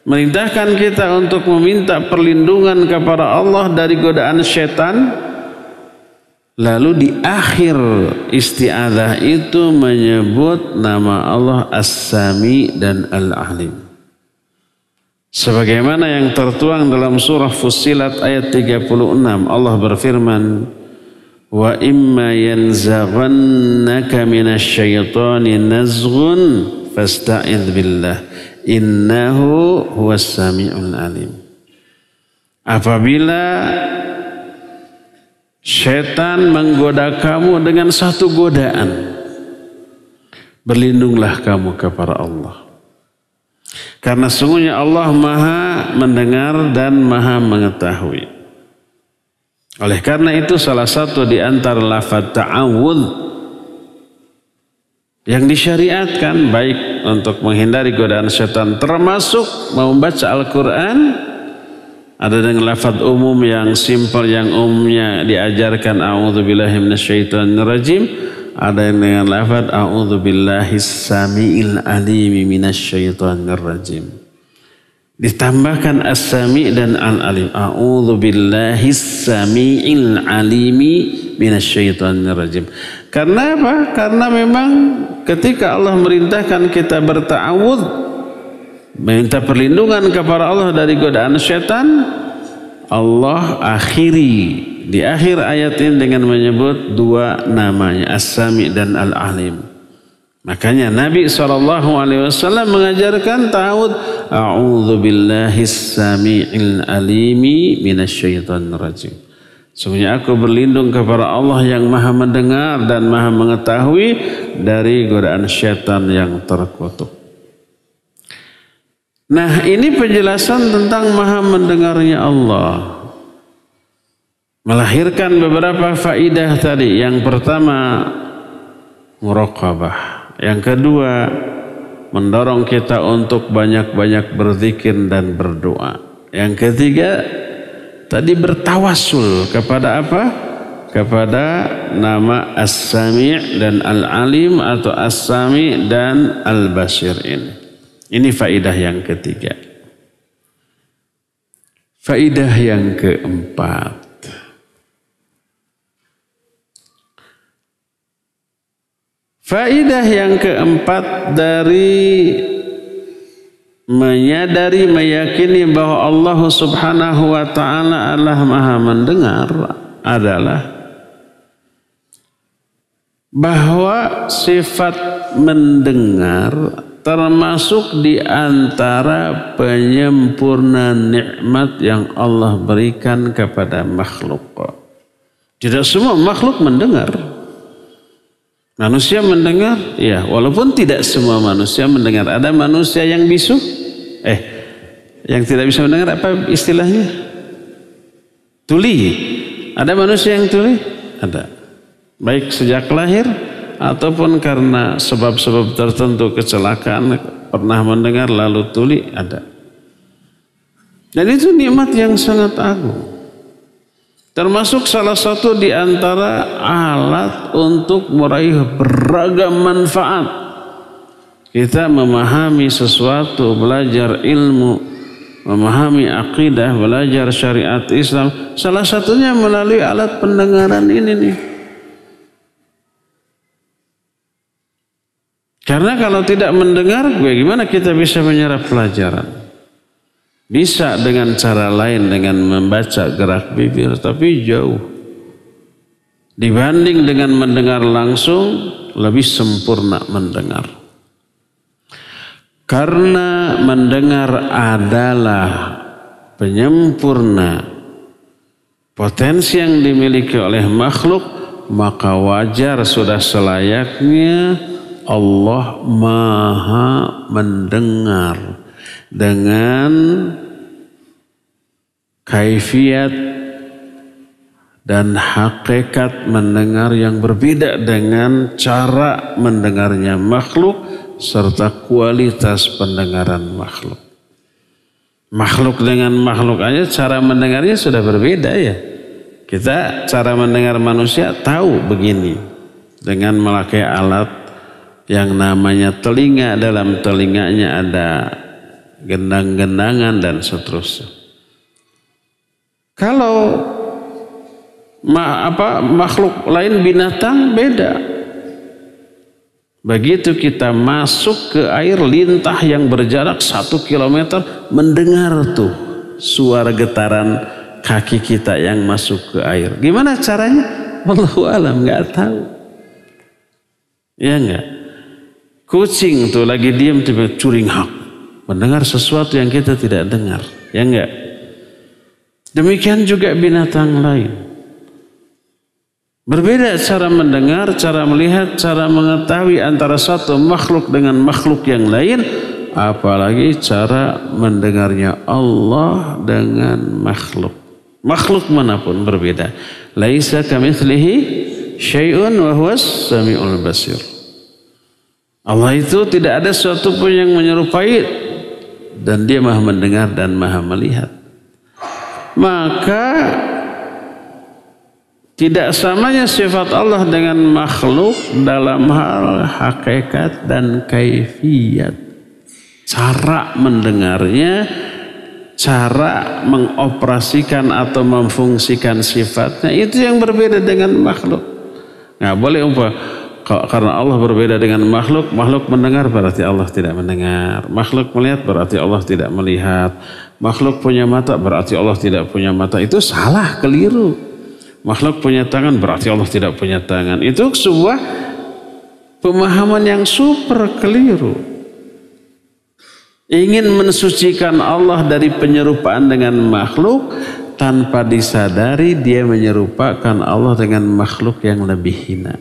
Merintahkan kita untuk meminta perlindungan kepada Allah dari godaan syaitan. Lalu di akhir isti'adzah itu menyebut nama Allah As-Sami dan Al-Alim. Sebagaimana yang tertuang dalam surah Fussilat ayat 36, Allah berfirman, "Wa imma yanzaghannaka minasyaitani nazghun fasta'idz billah innahu huwas sami'ul alim." Apabila syaitan menggoda kamu dengan satu godaan, berlindunglah kamu kepada Allah. Karena sungguhnya Allah maha mendengar dan maha mengetahui. Oleh karena itu salah satu di antara lafaz ta'awudz yang disyariatkan baik untuk menghindari godaan syaitan termasuk membaca Al-Quran. Ada dengan lafaz umum yang simpel yang umumnya diajarkan a'udzubillahi minasyaitonirrajim. Ada dengan lafaz a'udzubillahis samiil alim minasyaitonirrajim. Ditambahkan as-sami dan al-alim. A'udzubillahis samiil alimi minasyaitonirrajim. Karena apa? Karena memang ketika Allah merintahkan kita berta'awudz, minta perlindungan kepada Allah dari godaan syaitan, Allah akhiri di akhir ayat ini dengan menyebut dua namanya, As-Sami dan Al-Alim. Makanya Nabi SAW mengajarkan ta'awudz, a'udzu billahis sami'il alimi minasyaitonir rajim. Sesungguhnya aku berlindung kepada Allah yang maha mendengar dan maha mengetahui dari godaan syaitan yang terkutuk. Nah, ini penjelasan tentang maha mendengarnya Allah. Melahirkan beberapa faidah tadi. Yang pertama, muraqabah. Yang kedua, mendorong kita untuk banyak-banyak berzikir dan berdoa. Yang ketiga, tadi bertawasul kepada apa? Kepada nama As-Sami' dan Al-Alim atau As-Sami' dan Al-Basir ini. Ini faidah yang ketiga. Faidah yang keempat. Faidah yang keempat dari menyadari, meyakini bahwa Allah Subhanahu wa ta'ala adalah maha mendengar adalah bahwa sifat mendengar termasuk di antara penyempurna nikmat yang Allah berikan kepada makhluk. Tidak semua makhluk mendengar. Manusia mendengar, ya, walaupun tidak semua manusia mendengar. Ada manusia yang bisu, yang tidak bisa mendengar, apa istilahnya? Tuli. Ada manusia yang tuli? Ada. Baik sejak lahir ataupun karena sebab-sebab tertentu kecelakaan pernah mendengar lalu tuli, ada. Dan itu nikmat yang sangat agung. Termasuk salah satu di antara alat untuk meraih beragam manfaat. Kita memahami sesuatu, belajar ilmu, memahami akidah, belajar syariat Islam. Salah satunya melalui alat pendengaran ini nih. Karena kalau tidak mendengar, bagaimana kita bisa menyerap pelajaran? Bisa dengan cara lain, dengan membaca gerak bibir, tapi jauh. Dibanding dengan mendengar langsung, lebih sempurna mendengar. Karena mendengar adalah penyempurna potensi yang dimiliki oleh makhluk, maka wajar sudah selayaknya Allah Maha mendengar dengan kaifiat dan hakikat mendengar yang berbeda dengan cara mendengarnya makhluk serta kualitas pendengaran makhluk. Makhluk dengan makhluk aja cara mendengarnya sudah berbeda ya. Kita cara mendengar manusia tahu begini dengan memakai alat yang namanya telinga, dalam telinganya ada gendang-gendangan dan seterusnya. Kalau makhluk lain, binatang, beda. Begitu kita masuk ke air, lintah yang berjarak 1 kilometer, mendengar tuh suara getaran kaki kita yang masuk ke air. Gimana caranya? Wallahu alam, nggak tahu. Ya enggak? Kucing tuh lagi diam tiba-tiba curing hak, mendengar sesuatu yang kita tidak dengar. Ya enggak? Demikian juga binatang lain. Berbeda cara mendengar, cara melihat, cara mengetahui antara satu makhluk dengan makhluk yang lain. Apalagi cara mendengarnya Allah dengan makhluk. Makhluk manapun berbeda. Laisa kamitslihi syai'un wa huwas samiul basir. Allah itu tidak ada sesuatu pun yang menyerupai, dan dia maha mendengar dan maha melihat. Maka tidak samanya sifat Allah dengan makhluk dalam hal hakikat dan kaifiyat. Cara mendengarnya, cara mengoperasikan atau memfungsikan sifatnya, itu yang berbeda dengan makhluk. Nggak boleh karena Allah berbeda dengan makhluk, makhluk mendengar berarti Allah tidak mendengar. Makhluk melihat berarti Allah tidak melihat. Makhluk punya mata berarti Allah tidak punya mata. Itu salah, keliru. Makhluk punya tangan berarti Allah tidak punya tangan. Itu sebuah pemahaman yang super keliru. Ingin mensucikan Allah dari penyerupaan dengan makhluk, tanpa disadari dia menyerupakan Allah dengan makhluk yang lebih hina.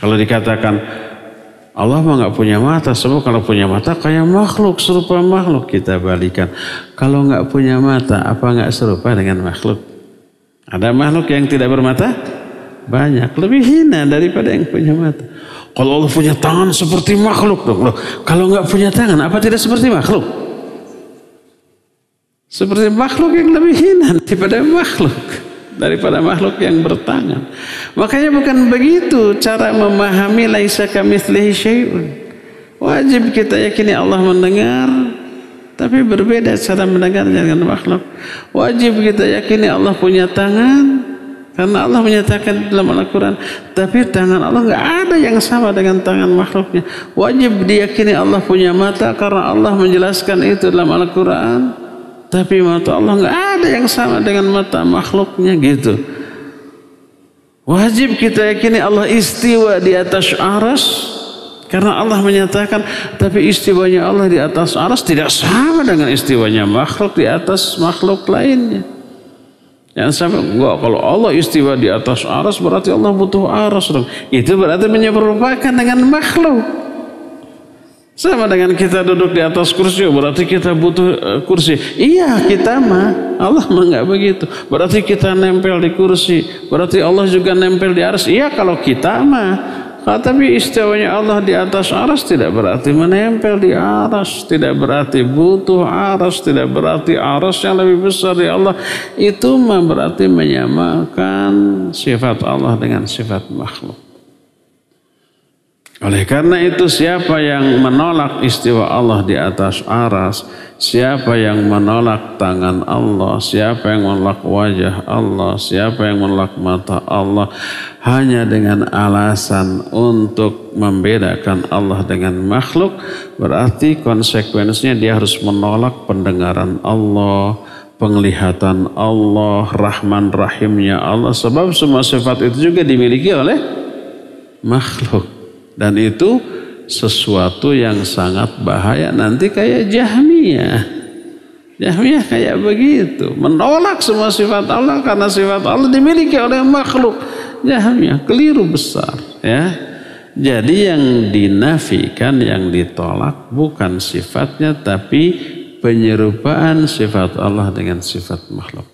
Kalau dikatakan Allah mah nggak punya mata, semua kalau punya mata kayak makhluk, serupa makhluk, kita balikan. Kalau nggak punya mata, apa nggak serupa dengan makhluk? Ada makhluk yang tidak bermata? Banyak, lebih hina daripada yang punya mata. Kalau Allah punya tangan seperti makhluk, loh. Kalau nggak punya tangan, apa tidak seperti makhluk? Seperti makhluk yang lebih hina daripada makhluk yang bertangan. Makanya bukan begitu cara memahami laisa kamitslihi syai'un. Wajib kita yakini Allah mendengar, tapi berbeda cara mendengarnya dengan makhluk. Wajib kita yakini Allah punya tangan, karena Allah menyatakan dalam Al-Quran, tapi tangan Allah nggak ada yang sama dengan tangan makhluknya. Wajib diyakini Allah punya mata, karena Allah menjelaskan itu dalam Al-Quran, tapi mata Allah nggak ada yang sama dengan mata makhluknya, gitu. Wajib kita yakini Allah istiwa di atas aras, karena Allah menyatakan, tapi istiwanya Allah di atas aras tidak sama dengan istiwanya makhluk di atas makhluk lainnya. Yang sama, enggak, kalau Allah istiwa di atas aras berarti Allah butuh aras dong. Itu berarti menyerupakan dengan makhluk. Sama dengan kita duduk di atas kursi, berarti kita butuh kursi. Iya, kita mah. Allah mah enggak begitu. Berarti kita nempel di kursi, berarti Allah juga nempel di aras. Iya, kalau kita mah. Tapi istiwanya Allah di atas aras tidak berarti menempel di aras, tidak berarti butuh aras, tidak berarti aras yang lebih besar dari Allah. Itu berarti menyamakan sifat Allah dengan sifat makhluk. Oleh karena itu siapa yang menolak istiwa Allah di atas aras, siapa yang menolak tangan Allah, siapa yang menolak wajah Allah, siapa yang menolak mata Allah hanya dengan alasan untuk membedakan Allah dengan makhluk, berarti konsekuensinya dia harus menolak pendengaran Allah, penglihatan Allah, Rahman Rahimnya Allah, sebab semua sifat itu juga dimiliki oleh makhluk. Dan itu sesuatu yang sangat bahaya. Nanti kayak Jahmiyah. Jahmiyah kayak begitu. Menolak semua sifat Allah karena sifat Allah dimiliki oleh makhluk. Jahmiyah keliru besar. Ya. Jadi yang dinafikan, yang ditolak bukan sifatnya, tapi penyerupaan sifat Allah dengan sifat makhluk.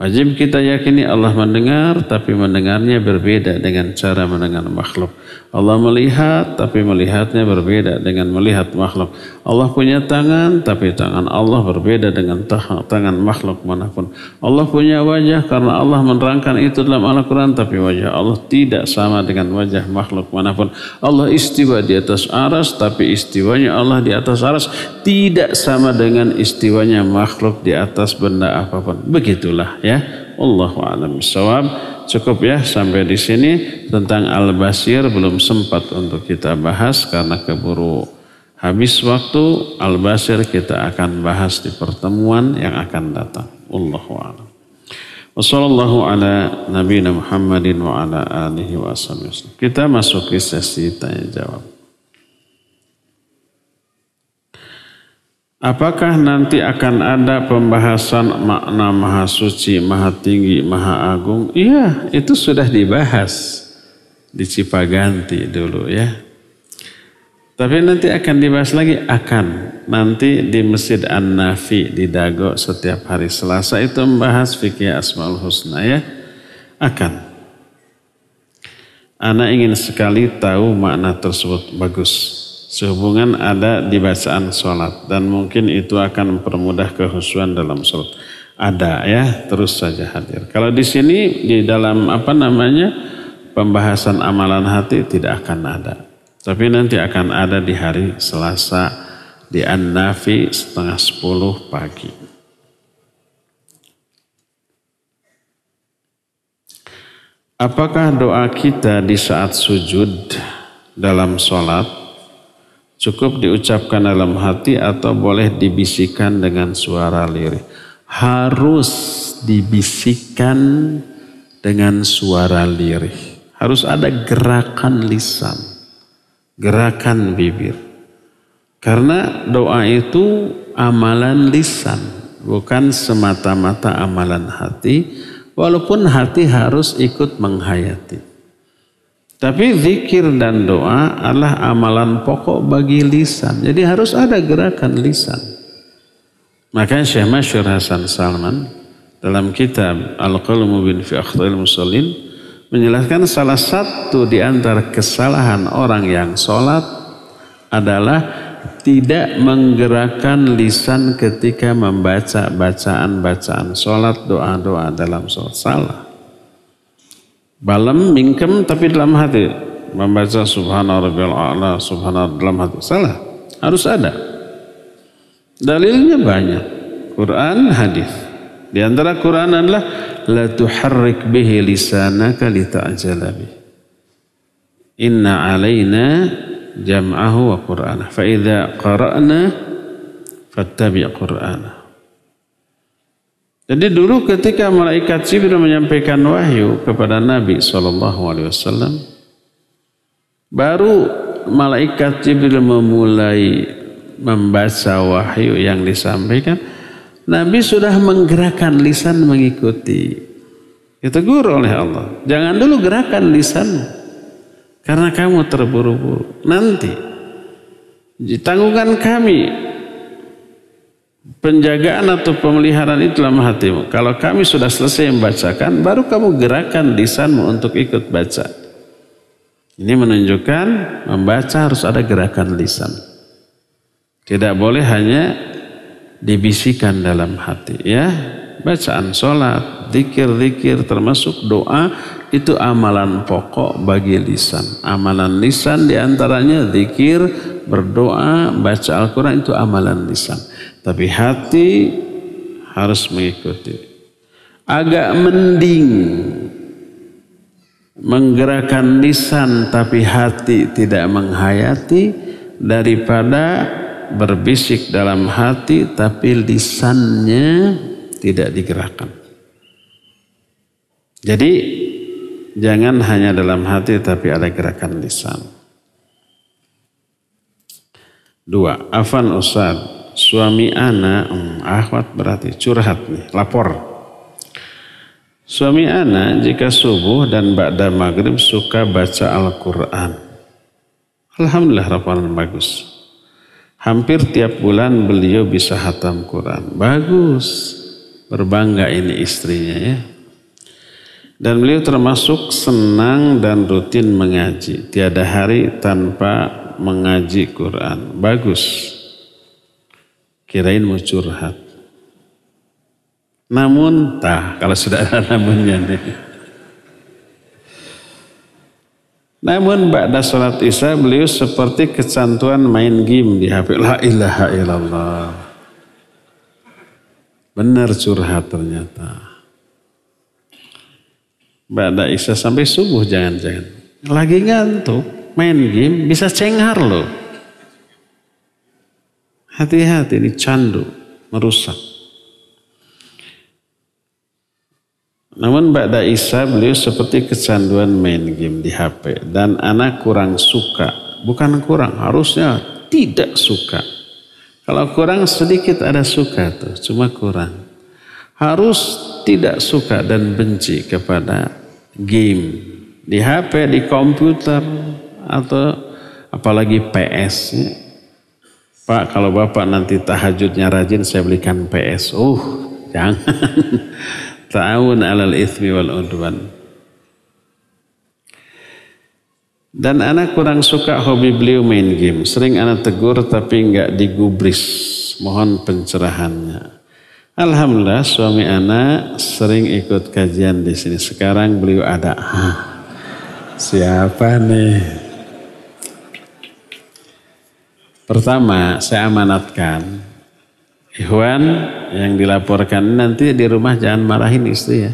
Wajib kita yakini Allah mendengar, tapi mendengarnya berbeda dengan cara mendengar makhluk. Allah melihat, tapi melihatnya berbeda dengan melihat makhluk. Allah punya tangan, tapi tangan Allah berbeda dengan tangan makhluk manapun. Allah punya wajah, karena Allah menerangkan itu dalam Al-Quran, tapi wajah Allah tidak sama dengan wajah makhluk manapun. Allah istiwa di atas aras, tapi istiwanya Allah di atas aras tidak sama dengan istiwanya makhluk di atas benda apapun. Begitulah ya. Allahu a'lam bishawab. Cukup ya sampai di sini. Tentang Al-Basir belum sempat untuk kita bahas karena keburu habis waktu. Al-Basir kita akan bahas di pertemuan yang akan datang. Allahu a'lam. Wassallallahu ala nabiyina Muhammadin wa ala alihi wa sallam. Kita masuk ke sesi tanya jawab. Apakah nanti akan ada pembahasan makna Maha Suci, Maha Tinggi, Maha Agung? Iya, itu sudah dibahas di Cipaganti dulu ya. Tapi nanti akan dibahas lagi, nanti di Masjid An-Nafi di Dago setiap hari Selasa itu membahas fikih Asmaul Husna ya. Ana ingin sekali tahu makna tersebut bagus. Sehubungan ada di bacaan sholat dan mungkin itu akan mempermudah kehusuan dalam sholat. Ada ya, terus saja hadir. Kalau di sini di dalam pembahasan amalan hati tidak akan ada. Tapi nanti akan ada di hari Selasa di An-Nafi 9:30 pagi. Apakah doa kita di saat sujud dalam sholat cukup diucapkan dalam hati atau boleh dibisikkan dengan suara lirih? Harus dibisikkan dengan suara lirih. Harus ada gerakan lisan, gerakan bibir. Karena doa itu amalan lisan, bukan semata-mata amalan hati, walaupun hati harus ikut menghayati. Tapi zikir dan doa adalah amalan pokok bagi lisan. Jadi harus ada gerakan lisan. Makanya Syekh Masyhur Hasan Salman dalam kitab Al-Qalb Mubin fi Akhdha'il Musallin menjelaskan salah satu di antara kesalahan orang yang sholat adalah tidak menggerakkan lisan ketika membaca bacaan sholat, doa-doa dalam sholat. Salah. Balem, mingkem, tapi dalam hati membaca subhana rabbiyal a'la, subhana dalam hati. Salah. Harus ada. Dalilnya banyak. Quran, hadis. Di antara Quran adalah la tuharrik bihi lisanaka lita'jala bihi. Inna 'alaina jam'ahu wa qur'ana. Fa idza qara'na fattabi' qur'ana. Jadi dulu ketika malaikat Jibril menyampaikan wahyu kepada Nabi SAW, baru malaikat Jibril memulai membaca wahyu yang disampaikan, Nabi sudah menggerakkan lisan mengikuti. Ditegur oleh Allah, jangan dulu gerakan lisanmu, karena kamu terburu-buru. Nanti ditanggungan kami penjagaan atau pemeliharaan itu dalam hatimu. Kalau kami sudah selesai membacakan, baru kamu gerakan lisanmu untuk ikut baca. Ini menunjukkan membaca harus ada gerakan lisan. Tidak boleh hanya dibisikkan dalam hati, ya. Bacaan sholat, zikir-zikir termasuk doa itu amalan pokok bagi lisan. Amalan lisan diantaranya zikir, berdoa, baca Al-Quran itu amalan lisan. Tapi hati harus mengikuti. Agak mending menggerakkan lisan tapi hati tidak menghayati daripada berbisik dalam hati tapi lisannya tidak digerakkan. Jadi jangan hanya dalam hati tapi ada gerakan lisan. 2. Afan Ustaz, suami ana akhwat berarti curhat nih, lapor. Suami ana jika subuh dan ba'da maghrib suka baca Al-Quran. Alhamdulillah, rapalan bagus. Hampir tiap bulan beliau bisa hatam Quran. Bagus. Berbangga ini istrinya, ya. Dan beliau termasuk senang dan rutin mengaji. Tiada hari tanpa mengaji Quran. Bagus. Kirain mau curhat. Namun, kalau sudah ada namunnya nih. Namun ba'da sholat isya beliau seperti kecantuan main game di HP. La ilaha illallah. Benar curhat ternyata. Ba'da isya sampai subuh jangan-jangan. Lagi ngantuk, main game bisa cenghar loh. Hati-hati, ini candu, merusak. Namun ba'da isya beliau seperti kecanduan main game di HP. Dan anak kurang suka. Bukan kurang, harusnya tidak suka. Kalau kurang sedikit ada suka tuh, cuma kurang. Harus tidak suka dan benci kepada game. Di HP, di komputer, atau apalagi PS. Pak, kalau Bapak nanti tahajudnya rajin saya belikan PS. Jangan. Ta'awun alal ithmi wal udwan. Dan anak kurang suka hobi beliau main game. Sering anak tegur tapi enggak digubris. Mohon pencerahannya. Alhamdulillah suami anak sering ikut kajian di sini. Sekarang beliau ada. Siapa nih? Pertama saya amanatkan. Ikhwan yang dilaporkan nanti di rumah jangan marahin istri ya.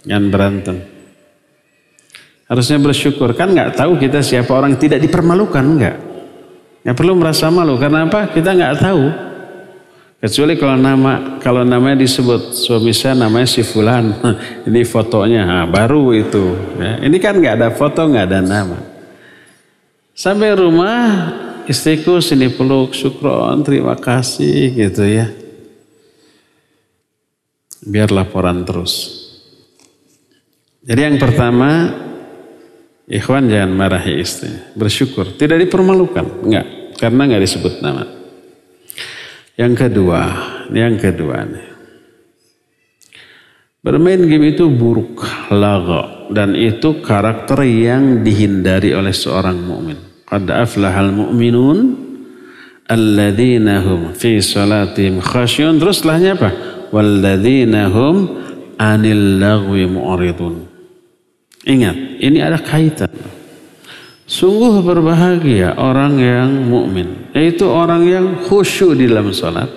Jangan berantem. Harusnya bersyukur, kan nggak tahu kita siapa orang, tidak dipermalukan, nggak perlu merasa malu. Karena apa? Kita nggak tahu. Kecuali kalau namanya disebut suami saya namanya si Fulan, ini fotonya, baru itu. Ya. Ini kan nggak ada foto, nggak ada nama. Sampai rumah istriku sini peluk, syukron, terima kasih gitu ya. Biar laporan terus. Jadi yang pertama, ikhwan jangan marahi istri, bersyukur, tidak dipermalukan, enggak, karena enggak disebut nama. Yang kedua nih, bermain game itu buruk, lagha, dan itu karakter yang dihindari oleh seorang mukmin. Qad aflahal mu'minun alladzina hum fi salatihim khasyun. Terus setelahnya apa? Walladzina hum anil lagwi mu'ridun. Ingat, ini ada kaitan. Sungguh berbahagia orang yang mukmin, yaitu orang yang khusyuk di dalam salat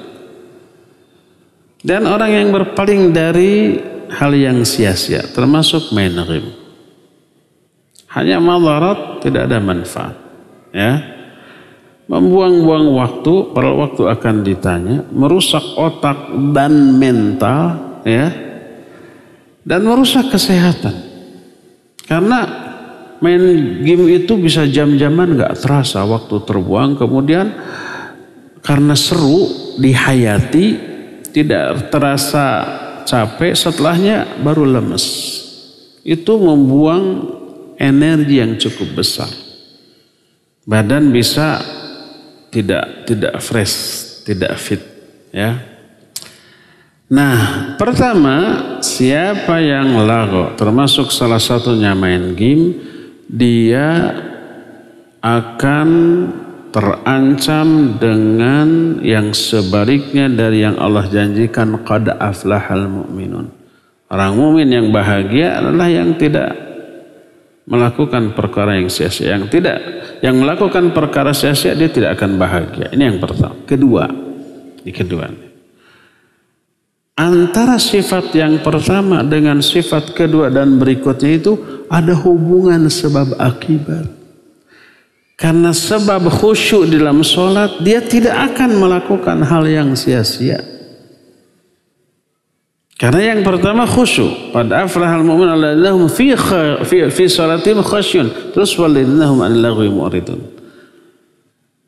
dan orang yang berpaling dari hal yang sia-sia, termasuk main game. Hanya madarat, tidak ada manfaat. Ya, membuang-buang waktu, pada waktu akan ditanya, merusak otak dan mental, ya, dan merusak kesehatan. Karena main game itu bisa jam-jaman gak terasa waktu terbuang. Kemudian karena seru, dihayati, tidak terasa capek, setelahnya baru lemes. Itu membuang energi yang cukup besar. Badan bisa tidak fresh, tidak fit, ya. Nah, pertama, siapa yang lagho, termasuk salah satunya main game, dia akan terancam dengan yang sebaliknya dari yang Allah janjikan, qad aflahal mu'minun. Orang mukmin yang bahagia adalah yang tidak melakukan perkara yang sia-sia. Yang melakukan perkara sia-sia dia tidak akan bahagia. Ini yang pertama. Kedua. Antara sifat yang pertama dengan sifat kedua dan berikutnya itu ada hubungan sebab akibat. Karena sebab khusyuk dalam sholat, dia tidak akan melakukan hal yang sia-sia. Karena yang pertama khusyuk. Qad aflahal mu'minun alladzina hum fi sholatihim khasyun. Terus walladzina hum 'anil lagwi mu'ridun.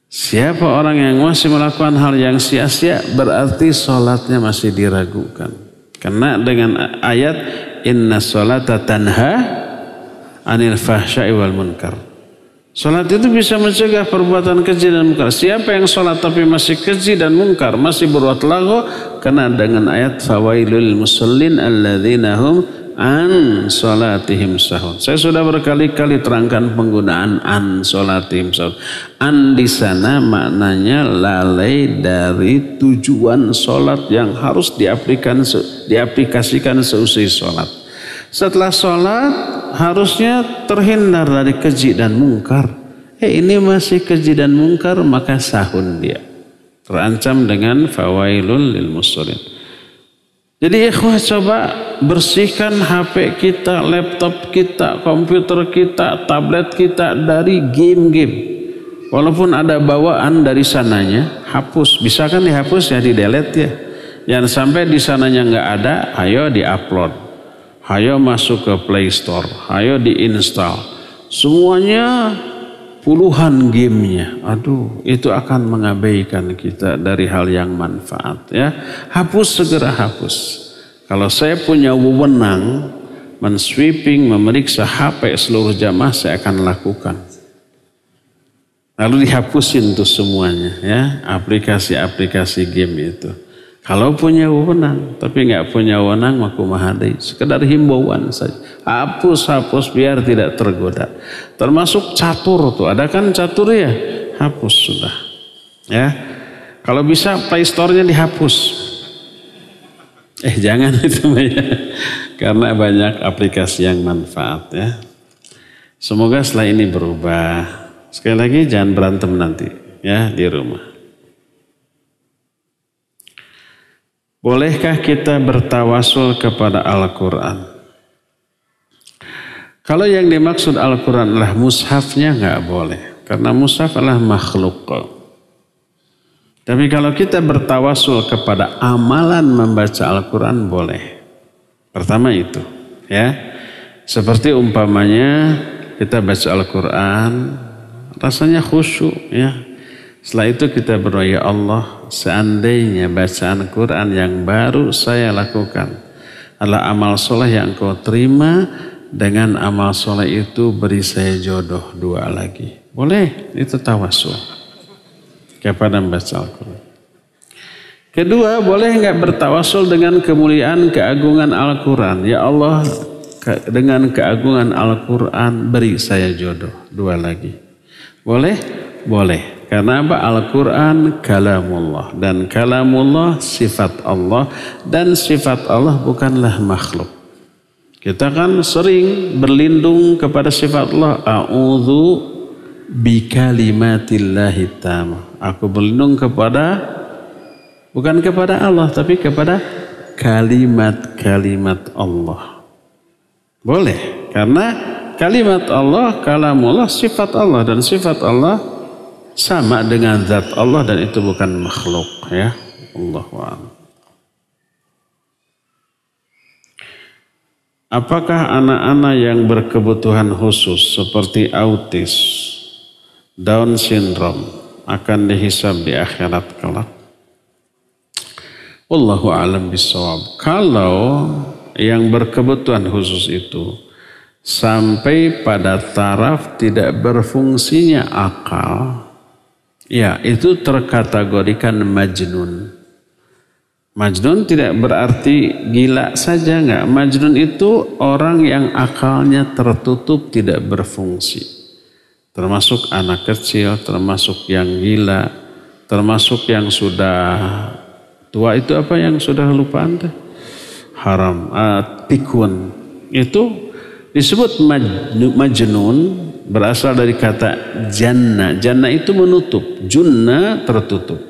Siapa orang yang masih melakukan hal yang sia-sia berarti sholatnya masih diragukan. Karena dengan ayat inna sholata tanha 'anil fahsya'i wal munkar. Salat itu bisa mencegah perbuatan keji dan munkar. Siapa yang salat tapi masih keji dan munkar, masih berbuat lagho, kena dengan ayat fawailul musallin alladzina hum an salatihim sahun. Saya sudah berkali-kali terangkan penggunaan an salatihim sahun. An di sana maknanya lalai dari tujuan salat yang harus diaplikasikan seusai salat. Setelah salat harusnya terhindar dari keji dan mungkar. Ini masih keji dan mungkar, maka sahun dia. Terancam dengan fawailul lil musallin. Jadi ikhwah, coba bersihkan HP kita, laptop kita, komputer kita, tablet kita dari game-game. Walaupun ada bawaan dari sananya, hapus. Bisa kan dihapus ya, di-delete ya. Jangan sampai di sananya nggak ada, ayo di-upload. Ayo masuk ke Play Store, ayo diinstal. Semuanya puluhan gamenya. Aduh, itu akan mengabaikan kita dari hal yang manfaat ya. Hapus, segera hapus. Kalau saya punya wewenang mensweeping, memeriksa HP seluruh jamaah, saya akan lakukan. Lalu dihapusin tuh semuanya ya, aplikasi-aplikasi game itu. Kalau punya wewenang, tapi nggak punya wewenang, makumahadai. Sekedar himbauan saja. Hapus biar tidak tergoda. Termasuk catur tuh, ada kan catur ya? Hapus sudah. Ya, kalau bisa Play Store-nya dihapus. Jangan itu ya, karena banyak aplikasi yang manfaat ya. Semoga setelah ini berubah. Sekali lagi jangan berantem nanti ya di rumah. Bolehkah kita bertawasul kepada Al-Quran? Kalau yang dimaksud Al-Quran adalah mushafnya, nggak boleh. Karena mushaf adalah makhluk. Tapi kalau kita bertawasul kepada amalan membaca Al-Quran, boleh. Pertama itu. Ya. Seperti umpamanya kita baca Al-Quran, rasanya khusyuk. Ya. Setelah itu kita berdoa, ya Allah, seandainya bacaan Quran yang baru saya lakukan adalah amal soleh yang Engkau terima, dengan amal soleh itu beri saya jodoh 2 lagi. Boleh, itu tawasul kepada membaca Al-Quran. Kedua, boleh nggak bertawasul dengan kemuliaan keagungan Al-Quran? Ya Allah, dengan keagungan Al-Quran beri saya jodoh 2 lagi. Boleh? Boleh. Karena apa? Al-Quran kalamullah. Dan kalamullah sifat Allah. Dan sifat Allah bukanlah makhluk. Kita kan sering berlindung kepada sifat Allah. A'udzu bikalimatillahi tamah. Aku berlindung kepada, bukan kepada Allah, tapi kepada kalimat-kalimat Allah. Boleh. Karena kalimat Allah, kalamullah, sifat Allah. Dan sifat Allah sama dengan zat Allah dan itu bukan makhluk ya. Allahu a'lam. Apakah anak-anak yang berkebutuhan khusus seperti autis, Down syndrome akan dihisab di akhirat kelak? Wallahu a'lam bishawab. Kalau yang berkebutuhan khusus itu sampai pada taraf tidak berfungsinya akal, ya, itu terkategorikan majnun. Majnun tidak berarti gila saja, enggak. Majnun itu orang yang akalnya tertutup, tidak berfungsi. Termasuk anak kecil, termasuk yang gila, termasuk yang sudah tua. Itu apa yang sudah lupa anda? Haram, pikun. Itu disebut majnun, berasal dari kata janna. Janna itu menutup, junna tertutup.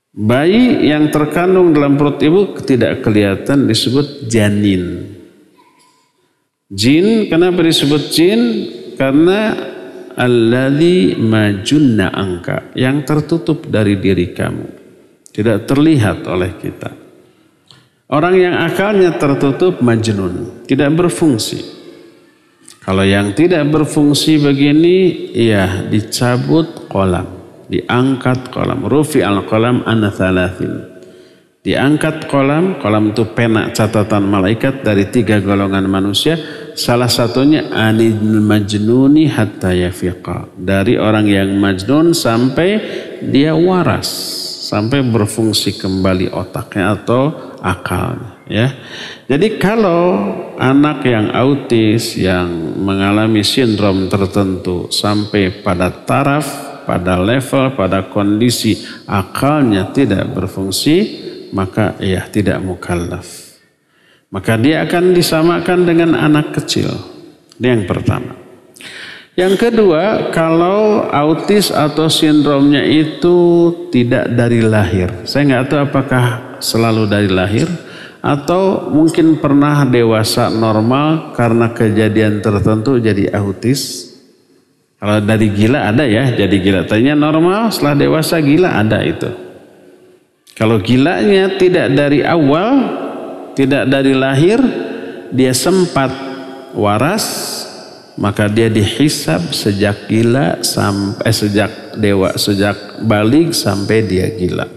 Bayi yang terkandung dalam perut ibu tidak kelihatan disebut janin. Jin, kenapa disebut jin? Karena alladzi majunna angka, yang tertutup dari diri kamu, tidak terlihat oleh kita. Orang yang akalnya tertutup majnun, tidak berfungsi. Kalau yang tidak berfungsi begini, ya dicabut qalam, diangkat qalam. Rufi al-qalam an thalathin. Diangkat qalam itu pena catatan malaikat dari 3 golongan manusia. Salah satunya anil majnuni hatta yafiqa. Dari orang yang majnun sampai dia waras, sampai berfungsi kembali otaknya atau akalnya, ya. Jadi kalau anak yang autis yang mengalami sindrom tertentu sampai pada taraf, pada level, pada kondisi akalnya tidak berfungsi, maka ya tidak mukallaf. Maka dia akan disamakan dengan anak kecil. Ini yang pertama. Yang kedua, kalau autis atau sindromnya itu tidak dari lahir. Saya nggak tahu apakah selalu dari lahir atau mungkin pernah dewasa normal karena kejadian tertentu jadi autis. Kalau dari gila ada ya, jadi gila. Tadinya normal, setelah dewasa gila ada itu. Kalau gilanya tidak dari awal, tidak dari lahir, dia sempat waras, maka dia dihisab sejak gila sampai sejak balik sampai dia gila.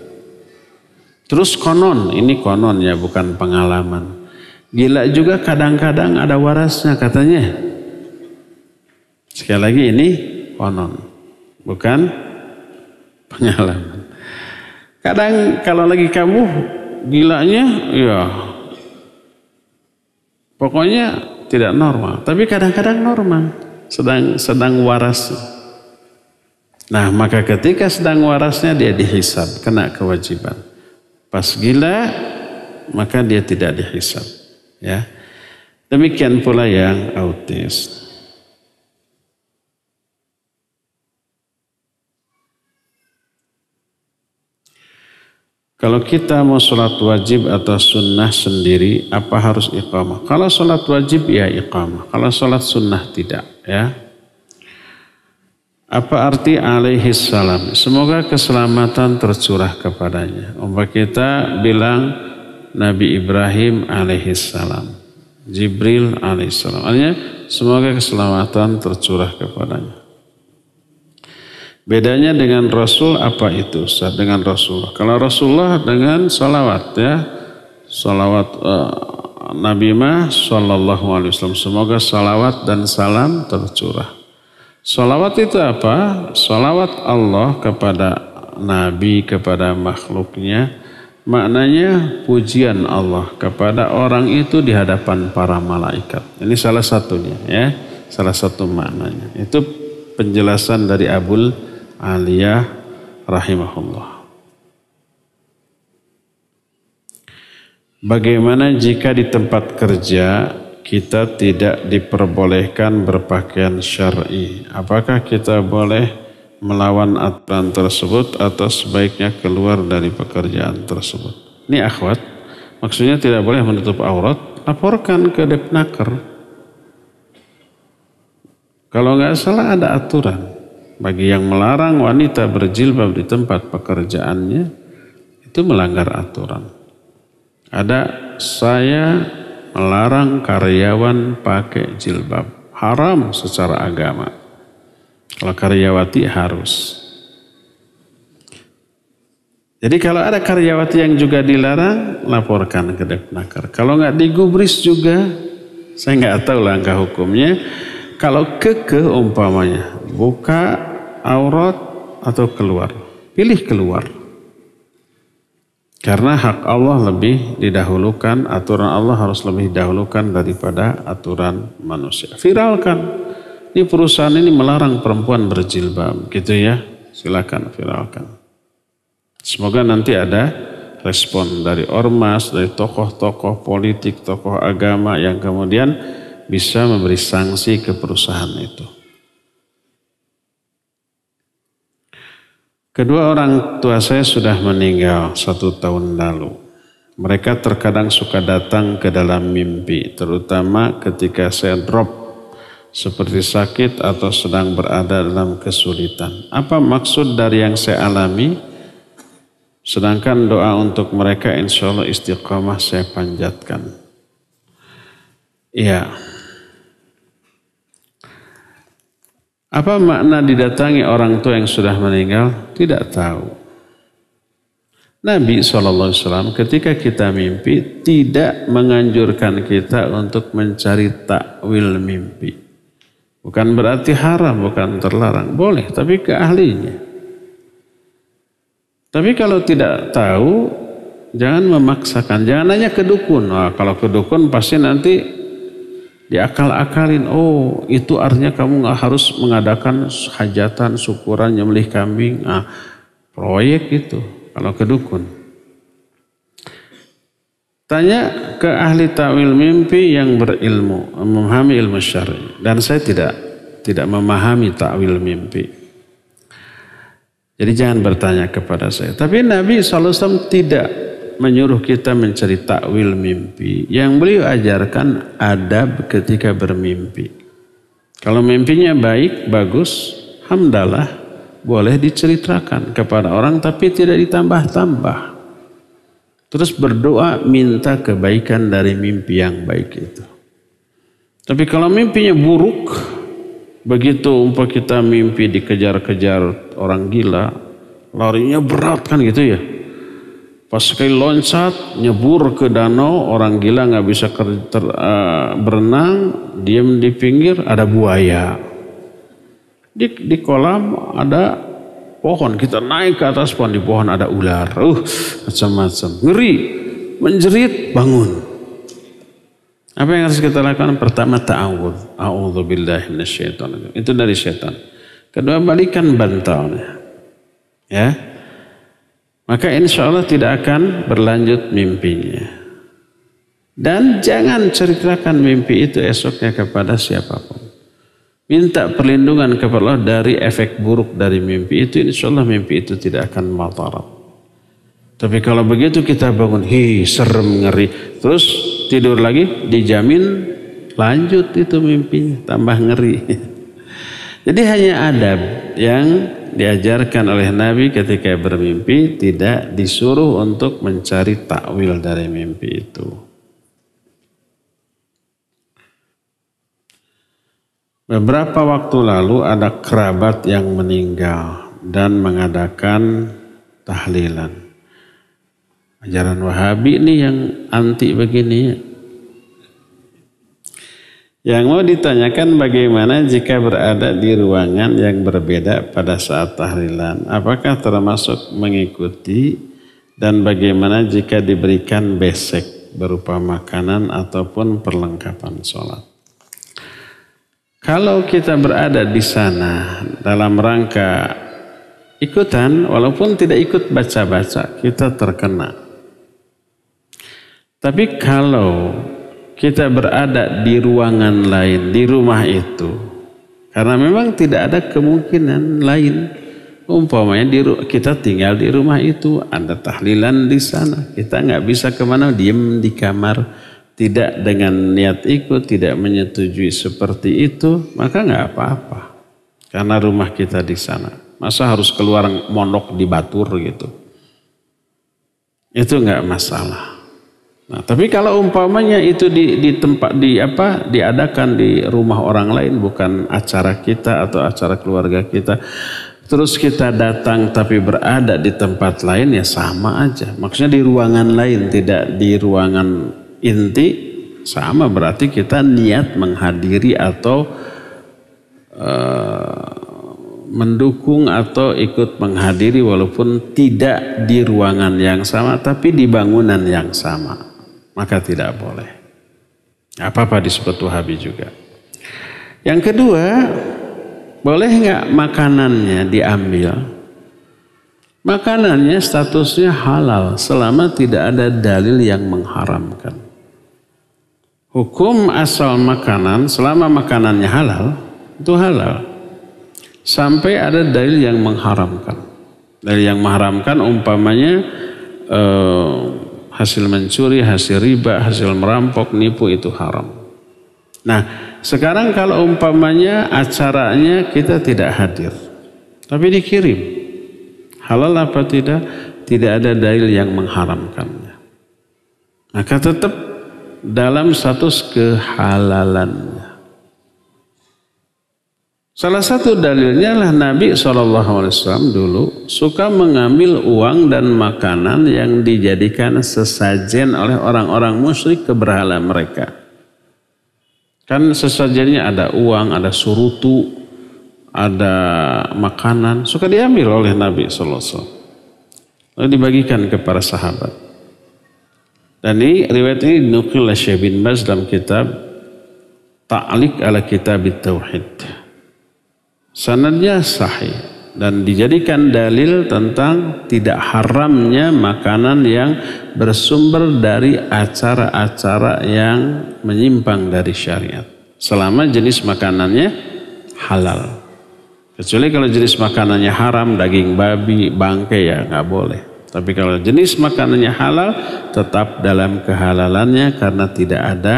Terus konon, ini konon ya, bukan pengalaman. Gila juga kadang-kadang ada warasnya katanya. Sekali lagi ini konon, bukan pengalaman. Kadang kalau lagi kamu gilanya ya pokoknya tidak normal, tapi kadang-kadang normal, sedang waras. Nah, maka ketika sedang warasnya dia dihisab, kena kewajiban. Pas gila maka dia tidak dihisab, ya. Demikian pula yang autis. Kalau kita mau sholat wajib atau sunnah sendiri, apa harus iqamah? Kalau sholat wajib ya iqamah. Kalau sholat sunnah tidak, ya. Apa arti alaihi salam? Semoga keselamatan tercurah kepadanya. Umpama kita bilang Nabi Ibrahim alaihi salam, Jibril alaihi salam. Artinya semoga keselamatan tercurah kepadanya. Bedanya dengan Rasul apa itu? Dengan Rasulullah. Kalau Rasulullah dengan salawat, ya, salawat Nabi mah sallallahu alaihi wasallam. Semoga salawat dan salam tercurah. Salawat itu apa? Salawat Allah kepada Nabi, kepada makhluknya. Maknanya pujian Allah kepada orang itu di hadapan para malaikat. Ini salah satunya, ya, salah satu maknanya. Itu penjelasan dari Abul Aliyah rahimahullah. Bagaimana jika di tempat kerja kita tidak diperbolehkan berpakaian syar'i? Apakah kita boleh melawan aturan tersebut atau sebaiknya keluar dari pekerjaan tersebut? Ini akhwat, maksudnya tidak boleh menutup aurat, laporkan ke Depnaker. Kalau nggak salah ada aturan. Bagi yang melarang wanita berjilbab di tempat pekerjaannya, itu melanggar aturan. Ada saya melarang karyawan pakai jilbab. Haram secara agama. Kalau karyawati harus. Jadi kalau ada karyawati yang juga dilarang, laporkan ke Depnaker. Kalau nggak digubris juga, saya nggak tahu langkah hukumnya. Kalau kekeh umpamanya, buka aurat atau keluar, pilih keluar. Karena hak Allah lebih didahulukan, aturan Allah harus lebih didahulukan daripada aturan manusia. Viralkan. Ini perusahaan ini melarang perempuan berjilbab, gitu ya. Silakan viralkan. Semoga nanti ada respon dari ormas, dari tokoh-tokoh politik, tokoh agama yang kemudian bisa memberi sanksi ke perusahaan itu. Kedua orang tua saya sudah meninggal 1 tahun lalu. Mereka terkadang suka datang ke dalam mimpi, terutama ketika saya drop seperti sakit atau sedang berada dalam kesulitan. Apa maksud dari yang saya alami? Sedangkan doa untuk mereka insya Allah istiqamah saya panjatkan. Iya. Apa makna didatangi orang tua yang sudah meninggal? Tidak tahu. Nabi SAW ketika kita mimpi tidak menganjurkan kita untuk mencari takwil mimpi. Bukan berarti haram, bukan terlarang. Boleh, tapi ke ahlinya. Tapi kalau tidak tahu, jangan memaksakan. Jangan hanya ke dukun. Nah, kalau ke dukun pasti nanti diakal-akalin, oh itu artinya kamu nggak harus mengadakan hajatan, syukuran, nyembelih kambing, proyek itu kalau ke dukun. Tanya ke ahli ta'wil mimpi yang berilmu, memahami ilmu syar'i. Dan saya tidak memahami ta'wil mimpi. Jadi jangan bertanya kepada saya. Tapi Nabi SAW tidak menyuruh kita mencari takwil mimpi. Yang beliau ajarkan adab ketika bermimpi. Kalau mimpinya baik, bagus, hamdalah, boleh diceritakan kepada orang tapi tidak ditambah-tambah. Terus berdoa minta kebaikan dari mimpi yang baik itu. Tapi kalau mimpinya buruk, begitu umpah kita mimpi dikejar-kejar orang gila, larinya berat kan gitu ya. Pas sekali loncat, nyebur ke danau, orang gila nggak bisa berenang, diam di pinggir, ada buaya. Di kolam ada pohon, kita naik ke atas pohon, di pohon ada ular, macam-macam, ngeri, menjerit, bangun. Apa yang harus kita lakukan? Pertama ta'awudz, a'udzubillahi minasyaitonir rajim. Itu dari setan. Kedua balikan bantalnya, ya. Maka insya Allah tidak akan berlanjut mimpinya. Dan jangan ceritakan mimpi itu esoknya kepada siapapun. Minta perlindungan kepada Allah dari efek buruk dari mimpi itu. Insya Allah mimpi itu tidak akan madarat. Tapi kalau begitu kita bangun, serem, ngeri. Terus tidur lagi, dijamin lanjut itu mimpinya, tambah ngeri. Jadi hanya adab yang diajarkan oleh Nabi ketika bermimpi, tidak disuruh untuk mencari takwil dari mimpi itu. Beberapa waktu lalu ada kerabat yang meninggal dan mengadakan tahlilan. Ajaran Wahabi ini yang anti begini. Yang mau ditanyakan bagaimana jika berada di ruangan yang berbeda pada saat tahlilan. Apakah termasuk mengikuti dan bagaimana jika diberikan besek berupa makanan ataupun perlengkapan sholat. Kalau kita berada di sana dalam rangka ikutan, walaupun tidak ikut baca-baca, kita terkena. Tapi kalau kita berada di ruangan lain, di rumah itu, karena memang tidak ada kemungkinan lain. Umpamanya kita tinggal di rumah itu, ada tahlilan di sana, kita nggak bisa kemana, diem di kamar, tidak dengan niat ikut, tidak menyetujui seperti itu, maka nggak apa-apa. Karena rumah kita di sana, masa harus keluar mondok di Batur gitu? Itu nggak masalah. Nah, tapi kalau umpamanya itu diadakan di rumah orang lain, bukan acara kita atau acara keluarga kita, terus kita datang tapi berada di tempat lain, ya sama aja. Maksudnya di ruangan lain, tidak di ruangan inti, sama berarti kita niat menghadiri atau mendukung atau ikut menghadiri walaupun tidak di ruangan yang sama tapi di bangunan yang sama, maka tidak boleh. Apa-apa disebut Wahabi juga. Yang kedua, boleh nggak makanannya diambil? Makanannya statusnya halal selama tidak ada dalil yang mengharamkan. Hukum asal makanan selama makanannya halal, itu halal. Sampai ada dalil yang mengharamkan. Dalil yang mengharamkan umpamanya hasil mencuri, hasil riba, hasil merampok, nipu itu haram. Nah, sekarang kalau umpamanya acaranya kita tidak hadir, tapi dikirim. Halal apa tidak? Tidak ada dalil yang mengharamkannya. Maka tetap dalam status kehalalannya. Salah satu dalilnya lah Nabi SAW dulu suka mengambil uang dan makanan yang dijadikan sesajen oleh orang-orang musyrik ke berhala mereka. Kan sesajennya ada uang, ada surutu, ada makanan, suka diambil oleh Nabi SAW. Lalu dibagikan kepada sahabat. Dan ini riwayat ini dinukil oleh Syekh bin Baz dalam kitab Ta'liq ala Kitab Tauhid. Sanadnya sahih dan dijadikan dalil tentang tidak haramnya makanan yang bersumber dari acara-acara yang menyimpang dari syariat. Selama jenis makanannya halal. Kecuali kalau jenis makanannya haram, daging babi, bangkai ya nggak boleh. Tapi kalau jenis makanannya halal, tetap dalam kehalalannya karena tidak ada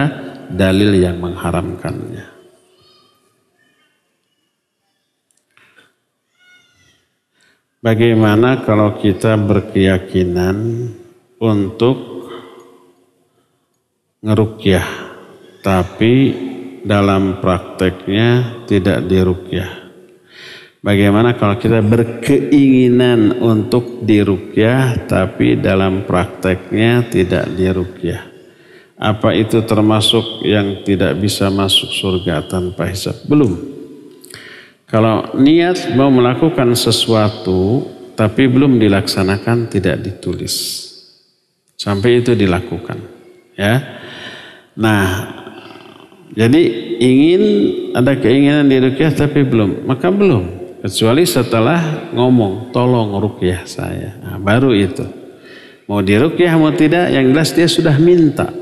dalil yang mengharamkannya. Bagaimana kalau kita berkeyakinan untuk ngeruqyah, tapi dalam prakteknya tidak diruqyah? Bagaimana kalau kita berkeinginan untuk diruqyah tapi dalam prakteknya tidak diruqyah? Apa itu termasuk yang tidak bisa masuk surga tanpa hisab? Belum. Kalau niat mau melakukan sesuatu tapi belum dilaksanakan tidak ditulis. Sampai itu dilakukan. Ya. Nah, jadi ada keinginan diruqyah tapi belum, maka belum. Kecuali setelah ngomong, tolong ruqyah saya. Nah, baru itu. Mau diruqyah mau tidak, yang jelas dia sudah minta.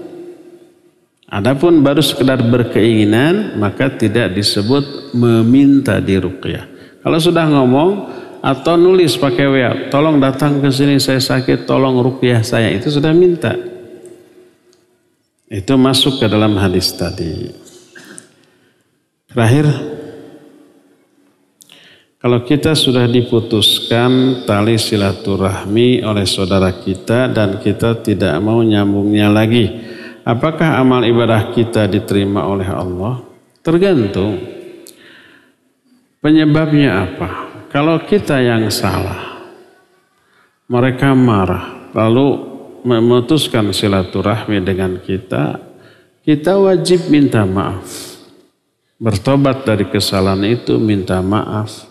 Adapun baru sekedar berkeinginan, maka tidak disebut meminta diruqyah. Kalau sudah ngomong atau nulis pakai WA, tolong datang ke sini saya sakit, tolong ruqyah saya, itu sudah minta. Itu masuk ke dalam hadis tadi. Terakhir, kalau kita sudah diputuskan tali silaturahmi oleh saudara kita dan kita tidak mau nyambungnya lagi, apakah amal ibadah kita diterima oleh Allah? Tergantung. Penyebabnya apa? Kalau kita yang salah, mereka marah, lalu memutuskan silaturahmi dengan kita, kita wajib minta maaf. Bertobat dari kesalahan itu, minta maaf.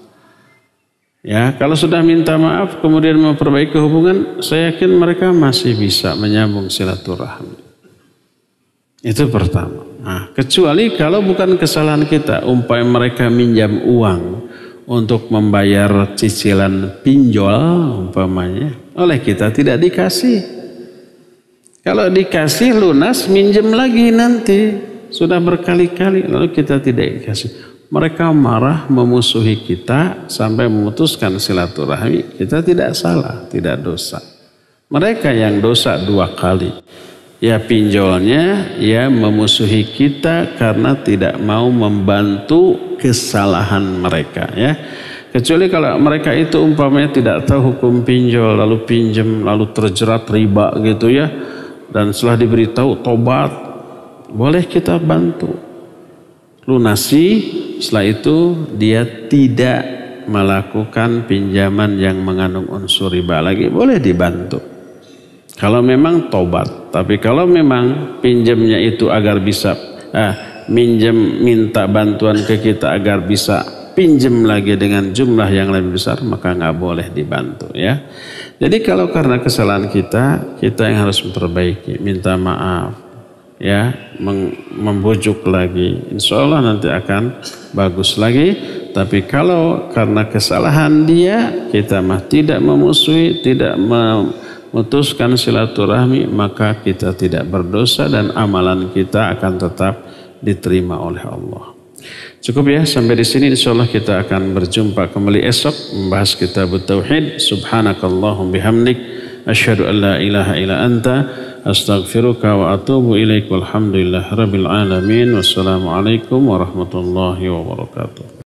Ya, kalau sudah minta maaf kemudian memperbaiki hubungan, saya yakin mereka masih bisa menyambung silaturahmi. Itu pertama. Nah, kecuali kalau bukan kesalahan kita, umpamanya mereka minjam uang untuk membayar cicilan pinjol umpamanya, oleh kita tidak dikasih. Kalau dikasih lunas, minjem lagi nanti. Sudah berkali-kali lalu kita tidak dikasih. Mereka marah, memusuhi kita sampai memutuskan silaturahmi. Kita tidak salah, tidak dosa. Mereka yang dosa dua kali. Ya pinjolnya, ya memusuhi kita karena tidak mau membantu kesalahan mereka. Ya, kecuali kalau mereka itu umpamanya tidak tahu hukum pinjol, lalu pinjam, lalu terjerat riba gitu ya. Dan setelah diberitahu tobat, boleh kita bantu. Lunasi, setelah itu dia tidak melakukan pinjaman yang mengandung unsur riba lagi, boleh dibantu. Kalau memang tobat, tapi kalau memang pinjamnya itu agar bisa minta bantuan ke kita agar bisa pinjam lagi dengan jumlah yang lebih besar, maka nggak boleh dibantu ya. Jadi kalau karena kesalahan kita yang harus memperbaiki, minta maaf ya, membujuk lagi, insya Allah nanti akan bagus lagi. Tapi kalau karena kesalahan dia, kita mah tidak memusuhi, tidak memutuskan silaturahmi, maka kita tidak berdosa dan amalan kita akan tetap diterima oleh Allah. Cukup ya sampai di sini, insyaallah kita akan berjumpa kembali esok membahas kitab tauhid. Subhanakallahum bihamdik asyhadu an la ilaha illa anta astaghfiruka wa atubu ilaik. Walhamdulillahirabbil alamin. Wassalamualaikum warahmatullahi wabarakatuh.